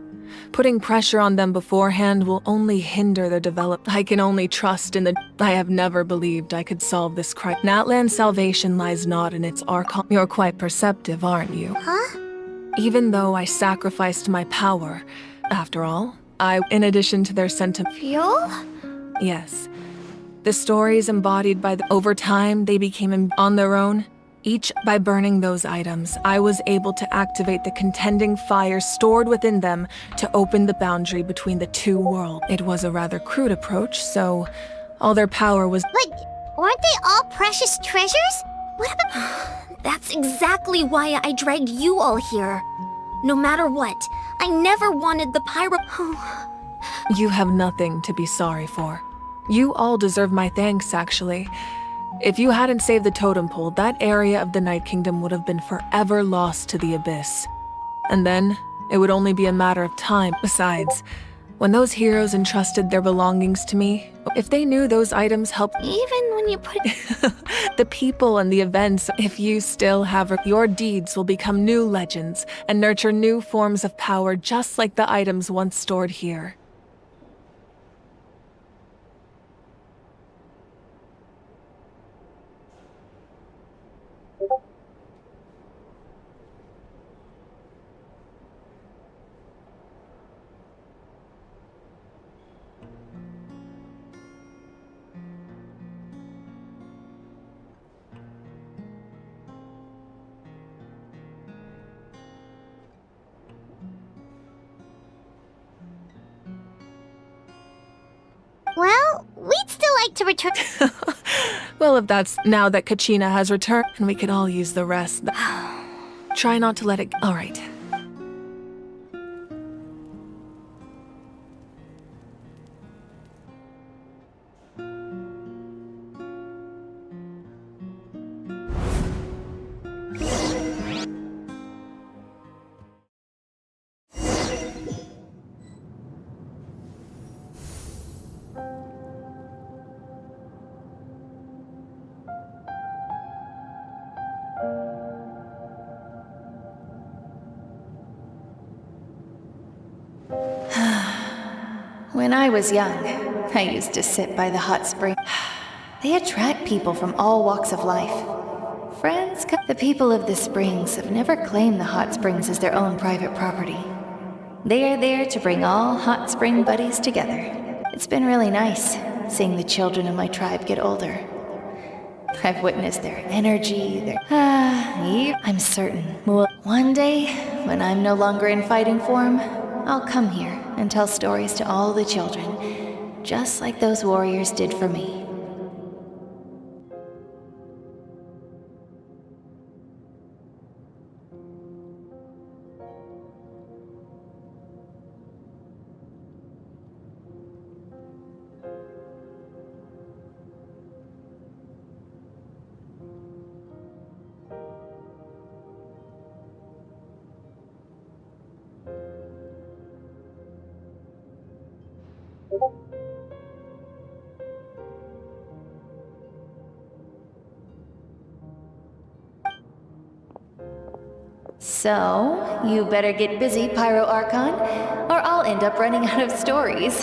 Putting pressure on them beforehand will only hinder their development. I can only trust in the... I have never believed I could solve this crisis. Natlan's salvation lies not in its Archon. You're quite perceptive, aren't you? Huh? Even though I sacrificed my power, after all, in addition to their sentiment... Fuel? Yes. The stories embodied by over time, they became on their own. Each, by burning those items, I was able to activate the contending fire stored within them to open the boundary between the 2 worlds. It was a rather crude approach, so all their power was... But weren't they all precious treasures? What about... That's exactly why I dragged you all here. No matter what, I never wanted the pyro... You have nothing to be sorry for. You all deserve my thanks, actually. If you hadn't saved the totem pole, that area of the Night Kingdom would have been forever lost to the Abyss. And then, it would only be a matter of time. Besides, when those heroes entrusted their belongings to me, if they knew those items helped... Even when you put... the people and the events, if you still have... Your deeds will become new legends and nurture new forms of power just like the items once stored here. Well, we'd still like to return... Well, if that's now that Kachina has returned, and we could all use the rest. Try not to let it... All right. When I was young, I used to sit by the hot spring. They attract people from all walks of life. Friends, the people of the springs have never claimed the hot springs as their own private property. They are there to bring all hot spring buddies together. It's been really nice seeing the children of my tribe get older. I've witnessed their energy, I'm certain. One day, when I'm no longer in fighting form, I'll come here and tell stories to all the children, just like those warriors did for me. So, you better get busy, Pyro Archon, or I'll end up running out of stories.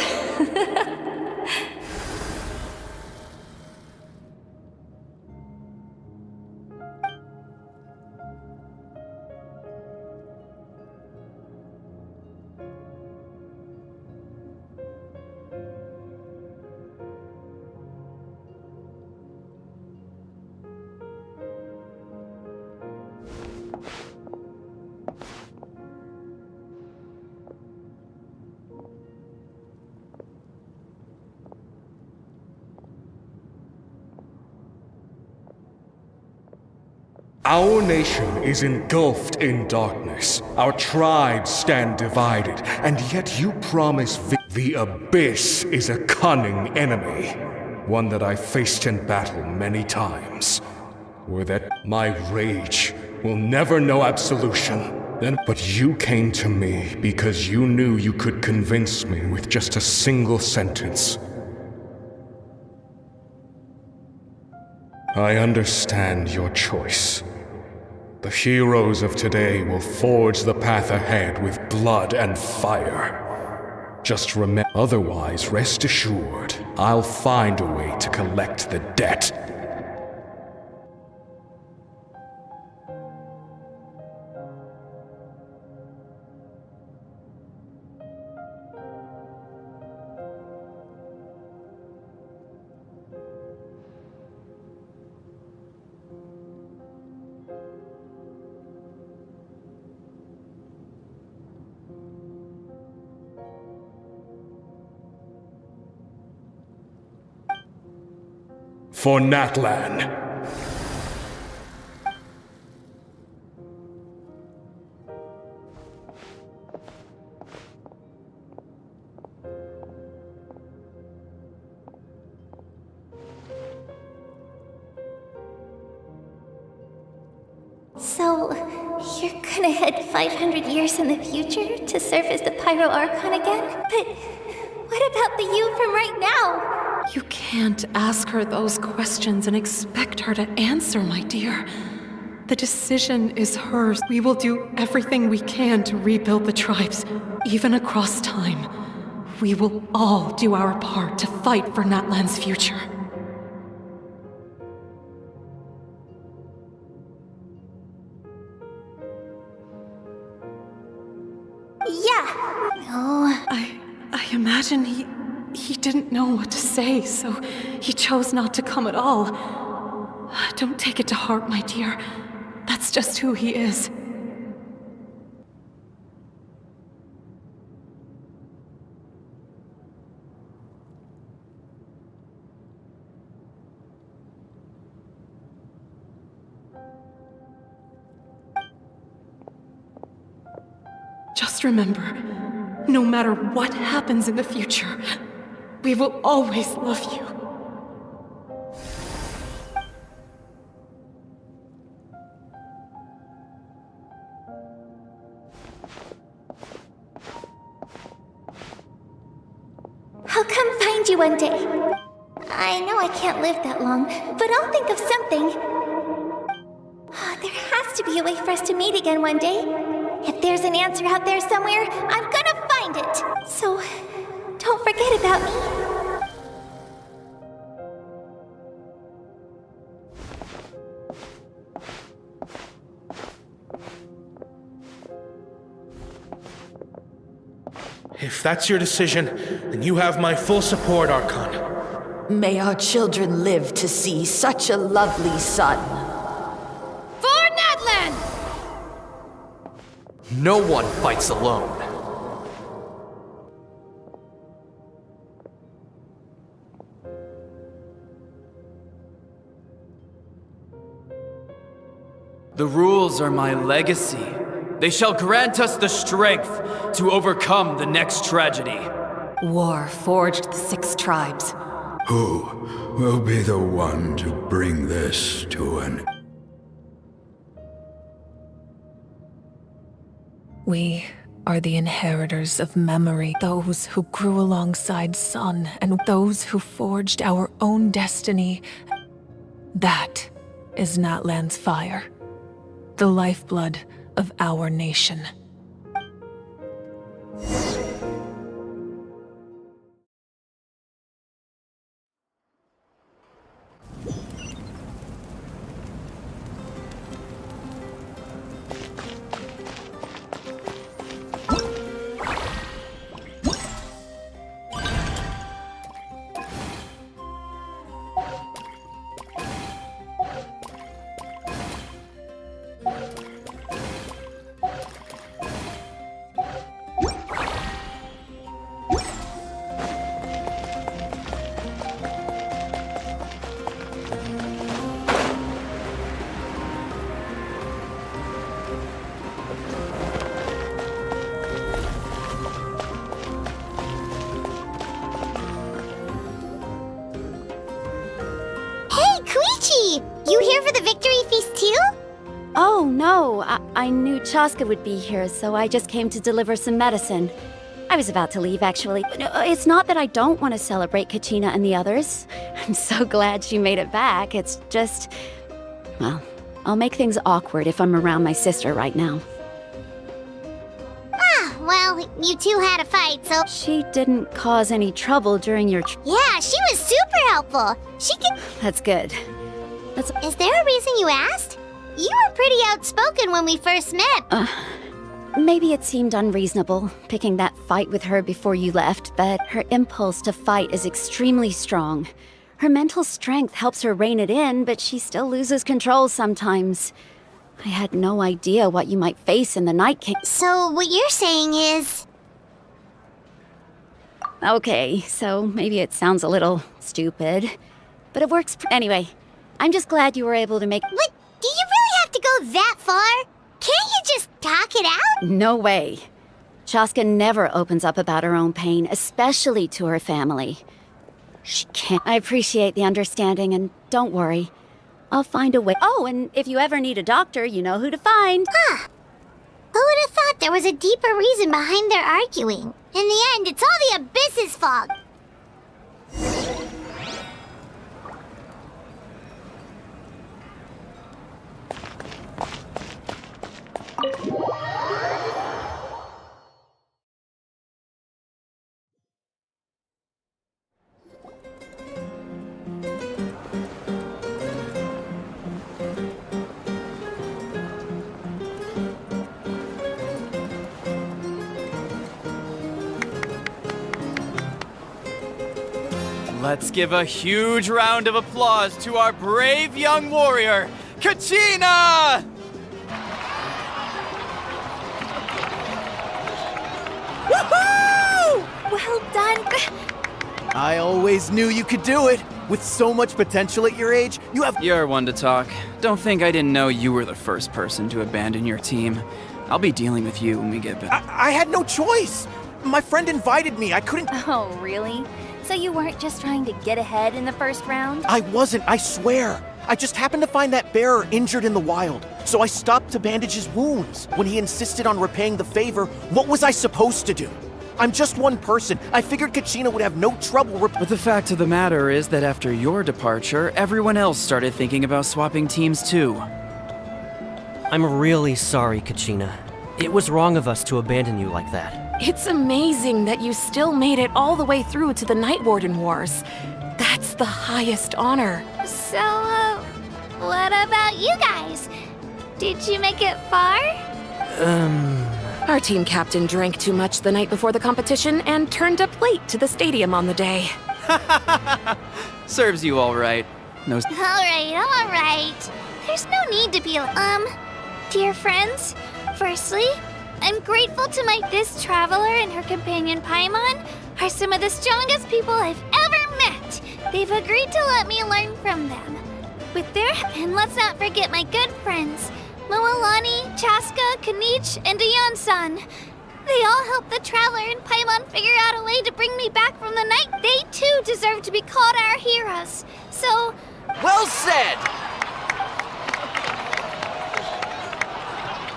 Our nation is engulfed in darkness. Our tribes stand divided, and yet you promise the Abyss is a cunning enemy. One that I faced in battle many times. Or that my rage will never know absolution. But you came to me because you knew you could convince me with just a single sentence. I understand your choice. The heroes of today will forge the path ahead with blood and fire. Just remember, otherwise, rest assured, I'll find a way to collect the debt. For Natlan. So, you're gonna head 500 years in the future to serve as the Pyro Archon again? But what about the you from right now? You can't ask her those questions and expect her to answer, my dear. The decision is hers. We will do everything we can to rebuild the tribes, even across time. We will all do our part to fight for Natlan's future. Yeah. Oh. I imagine he didn't know what to say, so he chose not to come at all. Don't take it to heart, my dear. That's just who he is. Just remember, no matter what happens in the future, we will always love you. I'll come find you one day. I know I can't live that long, but I'll think of something. There has to be a way for us to meet again one day. If there's an answer out there somewhere, I'm gonna find it. So, Don't forget about me. If that's your decision, then you have my full support, Archon. May our children live to see such a lovely son. For Natlan! No one fights alone. The rules are my legacy. They shall grant us the strength to overcome the next tragedy. War forged the 6 tribes. Who will be the one to bring this to an... We are the inheritors of memory, those who grew alongside Sun, and those who forged our own destiny. That is Natlan's fire, the lifeblood of our nation. You here for the victory feast too? Oh, no. I knew Chaska would be here, so I just came to deliver some medicine. I was about to leave, actually. No, it's not that I don't want to celebrate Kachina and the others. I'm so glad she made it back. It's just... well, I'll make things awkward if I'm around my sister right now. Well, you two had a fight, so... She didn't cause any trouble during your... Yeah, she was super helpful. She can... That's good. Is there a reason you asked? You were pretty outspoken when we first met. Maybe it seemed unreasonable, picking that fight with her before you left, but her impulse to fight is extremely strong. Her mental strength helps her rein it in, but she still loses control sometimes. I had no idea what you might face in the Night King. So what you're saying is... Okay, so maybe it sounds a little stupid, but it works. Anyway, I'm just glad you were able to make... What? Do you really have to go that far? Can't you just talk it out? No way. Chaska never opens up about her own pain, especially to her family. She can't. I appreciate the understanding, and don't worry. I'll find a way. Oh, and if you ever need a doctor, you know who to find. Huh. Who would have thought there was a deeper reason behind their arguing? In the end, it's all the Abyss's fault. Let's give a huge round of applause to our brave young warrior, Kachina! Woohoo! Well done. I always knew you could do it. With so much potential at your age, you have... You're one to talk. Don't think I didn't know you were the first person to abandon your team. I'll be dealing with you when we get back. I had no choice. My friend invited me. I couldn't... Oh, really? So you weren't just trying to get ahead in the first round? I wasn't, I swear. I just happened to find that bearer injured in the wild, so I stopped to bandage his wounds. When he insisted on repaying the favor, what was I supposed to do? I'm just one person. I figured Kachina would have no trouble But the fact of the matter is that after your departure, everyone else started thinking about swapping teams too. I'm really sorry, Kachina. It was wrong of us to abandon you like that. It's amazing that you still made it all the way through to the Night Warden Wars. That's the highest honor. So, what about you guys? Did you make it far? Our team captain drank too much the night before the competition and turned up late to the stadium on the day. Serves you all right. No. Alright. There's no need to be, dear friends, firstly, I'm grateful to this traveler and her companion Paimon are some of the strongest people I've ever met. They've agreed to let me learn from them. And let's not forget my good friends, Moalani, Chaska, Kanich, and Ayan-san. They all helped the traveler and Paimon figure out a way to bring me back from the night. They too deserve to be called our heroes. So... Well said!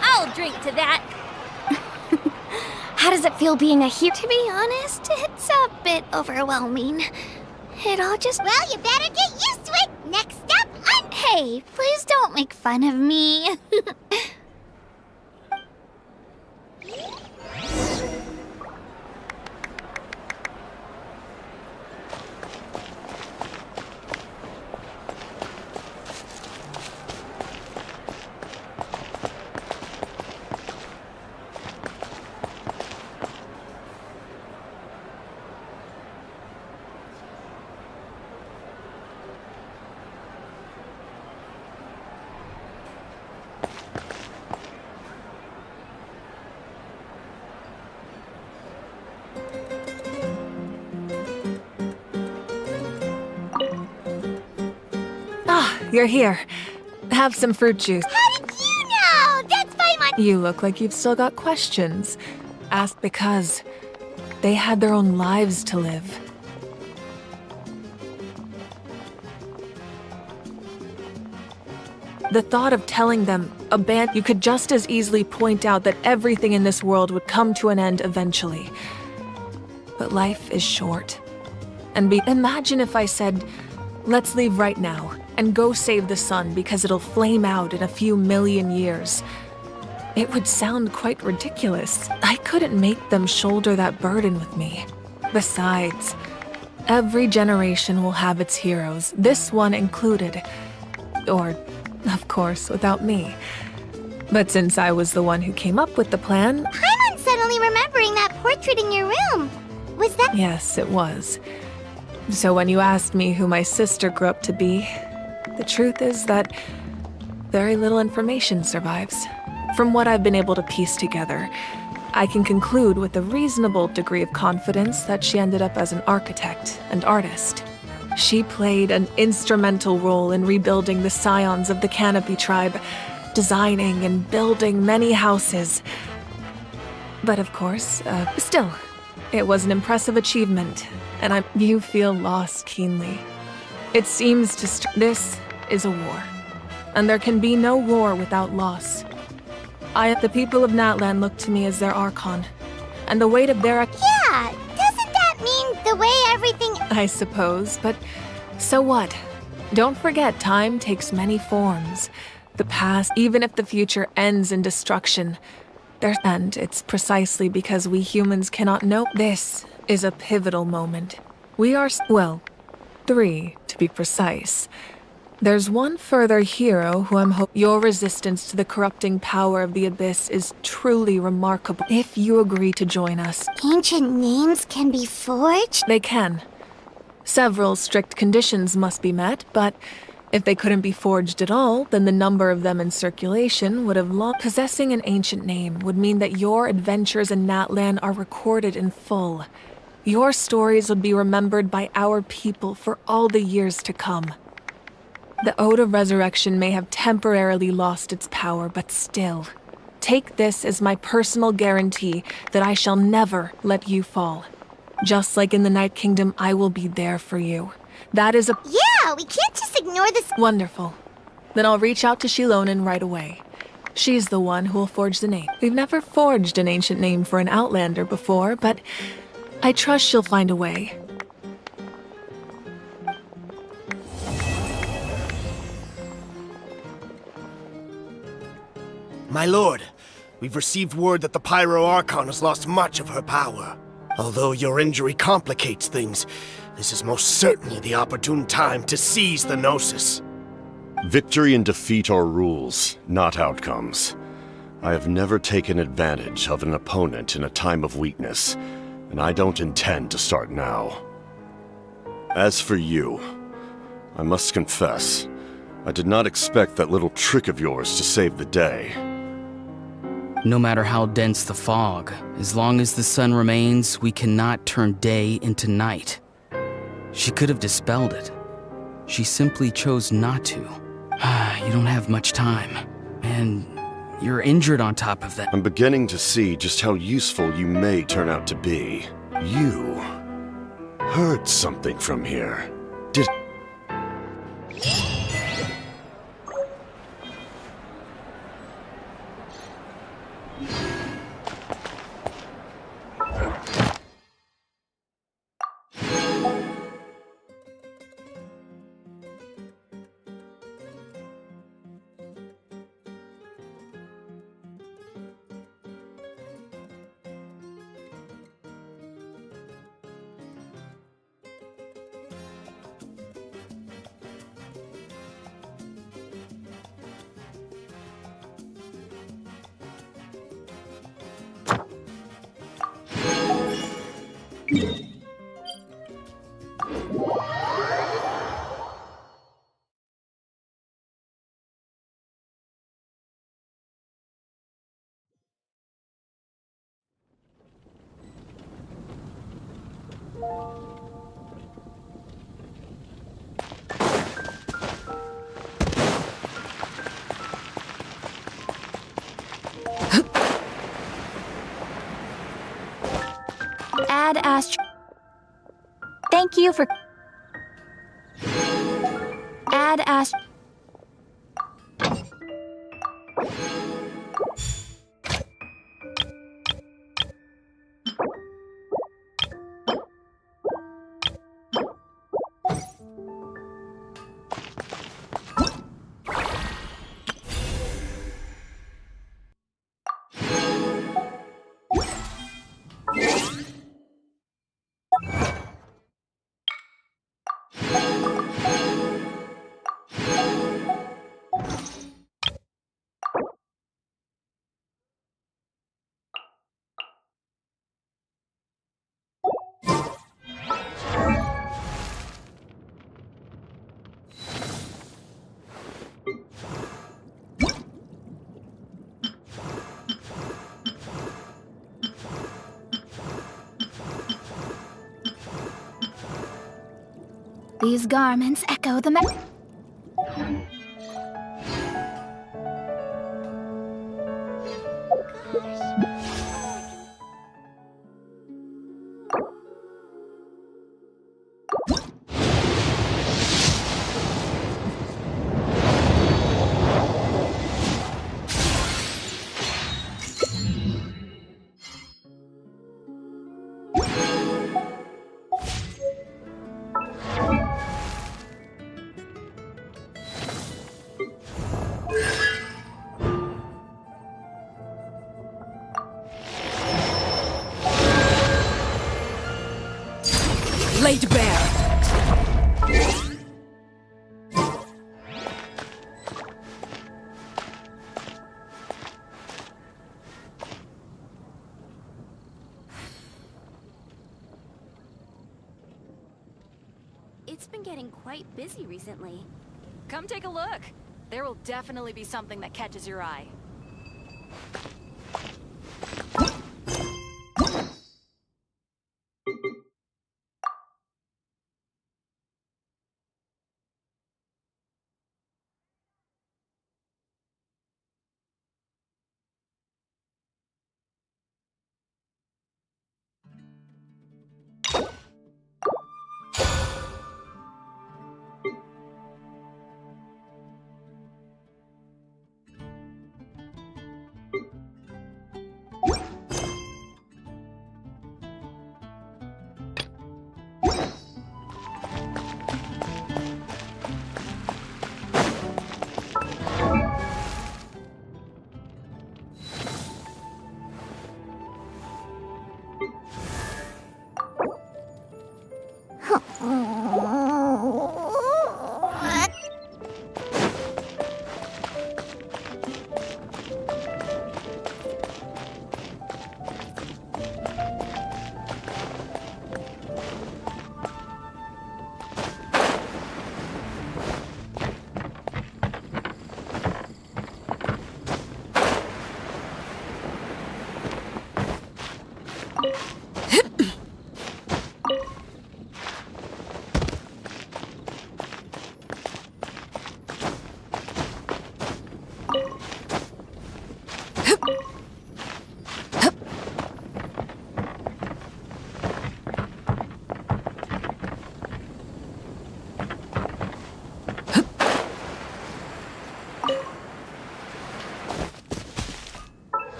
I'll drink to that. How does it feel being a hero? To be honest, it's a bit overwhelming. It all just... Well, you better get used to it. Next up, Hey, please don't make fun of me. You're here. Have some fruit juice. how did you know? That's Paimon. You look like you've still got questions. Ask because they had their own lives to live. The thought of telling them, you could just as easily point out that everything in this world would come to an end eventually. But life is short. Imagine if I said, let's leave right now and go save the sun because it'll flame out in a few million years. It would sound quite ridiculous. I couldn't make them shoulder that burden with me. Besides, every generation will have its heroes, this one included. Or, of course, without me. But since I was the one who came up with the plan... Paimon's suddenly remembering that portrait in your room. Was that... Yes, it was. So when you asked me who my sister grew up to be, the truth is that very little information survives. From what I've been able to piece together, I can conclude with a reasonable degree of confidence that she ended up as an architect and artist. She played an instrumental role in rebuilding the scions of the Canopy tribe, designing and building many houses. But of course, still, it was an impressive achievement, and you feel lost keenly. It seems this is a war, and there can be no war without loss. The people of Natlan look to me as their Archon, and the weight of their... Yeah, doesn't that mean the way everything... I suppose, but so what? Don't forget, time takes many forms. The past, even if the future ends in destruction, and it's precisely because we humans cannot know. This is a pivotal moment. We are, well, 3 to be precise. There's one further hero who I'm hoping your resistance to the corrupting power of the Abyss is truly remarkable. If you agree to join us. Ancient names can be forged? They can. Several strict conditions must be met, but if they couldn't be forged at all, then the number of them in circulation would have long... Possessing an ancient name would mean that your adventures in Natlan are recorded in full. Your stories would be remembered by our people for all the years to come. The Ode of Resurrection may have temporarily lost its power, but still, take this as my personal guarantee that I shall never let you fall. Just like in the Night Kingdom, I will be there for you. That is a... Yeah, we can't just ignore this... Wonderful. Then I'll reach out to Shilonen right away. She's the one who will forge the name. We've never forged an ancient name for an Outlander before, but I trust she'll find a way. My lord, We've received word that the Pyro Archon has lost much of her power. Although your injury complicates things, this is most certainly the opportune time to seize the Gnosis. Victory and defeat are rules, not outcomes. I have never taken advantage of an opponent in a time of weakness, and I don't intend to start now. As for you, I must confess, I did not expect that little trick of yours to save the day. No matter how dense the fog, as long as the sun remains, we cannot turn day into night. She could have dispelled it. She simply chose not to. You don't have much time, and you're injured on top of that. I'm beginning to see just how useful you may turn out to be. You heard something from here. Did... Ad Astra. Thank you for. Ad Astra. These garments echo the Laid bare. It's been getting quite busy recently. Come take a look. There will definitely be something that catches your eye.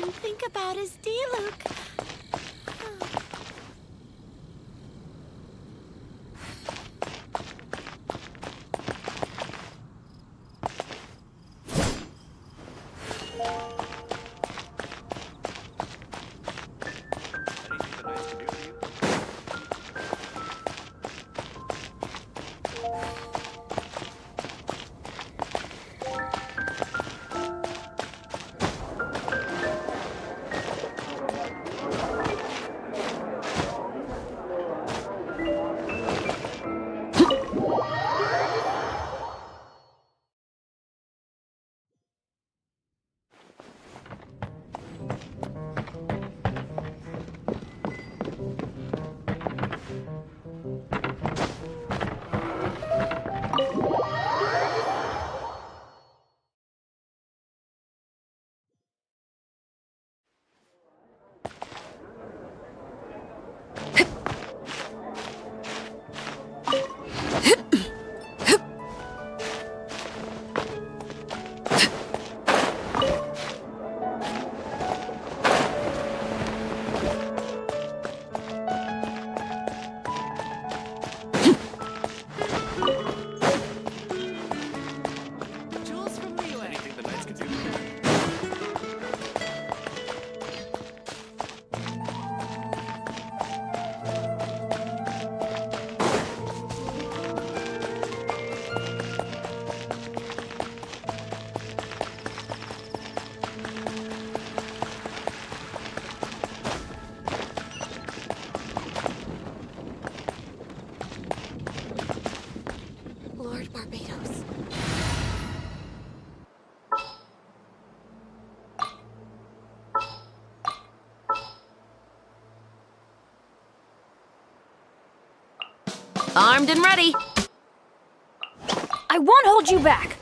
can think about is Diluc. Armed and ready. I won't hold you back.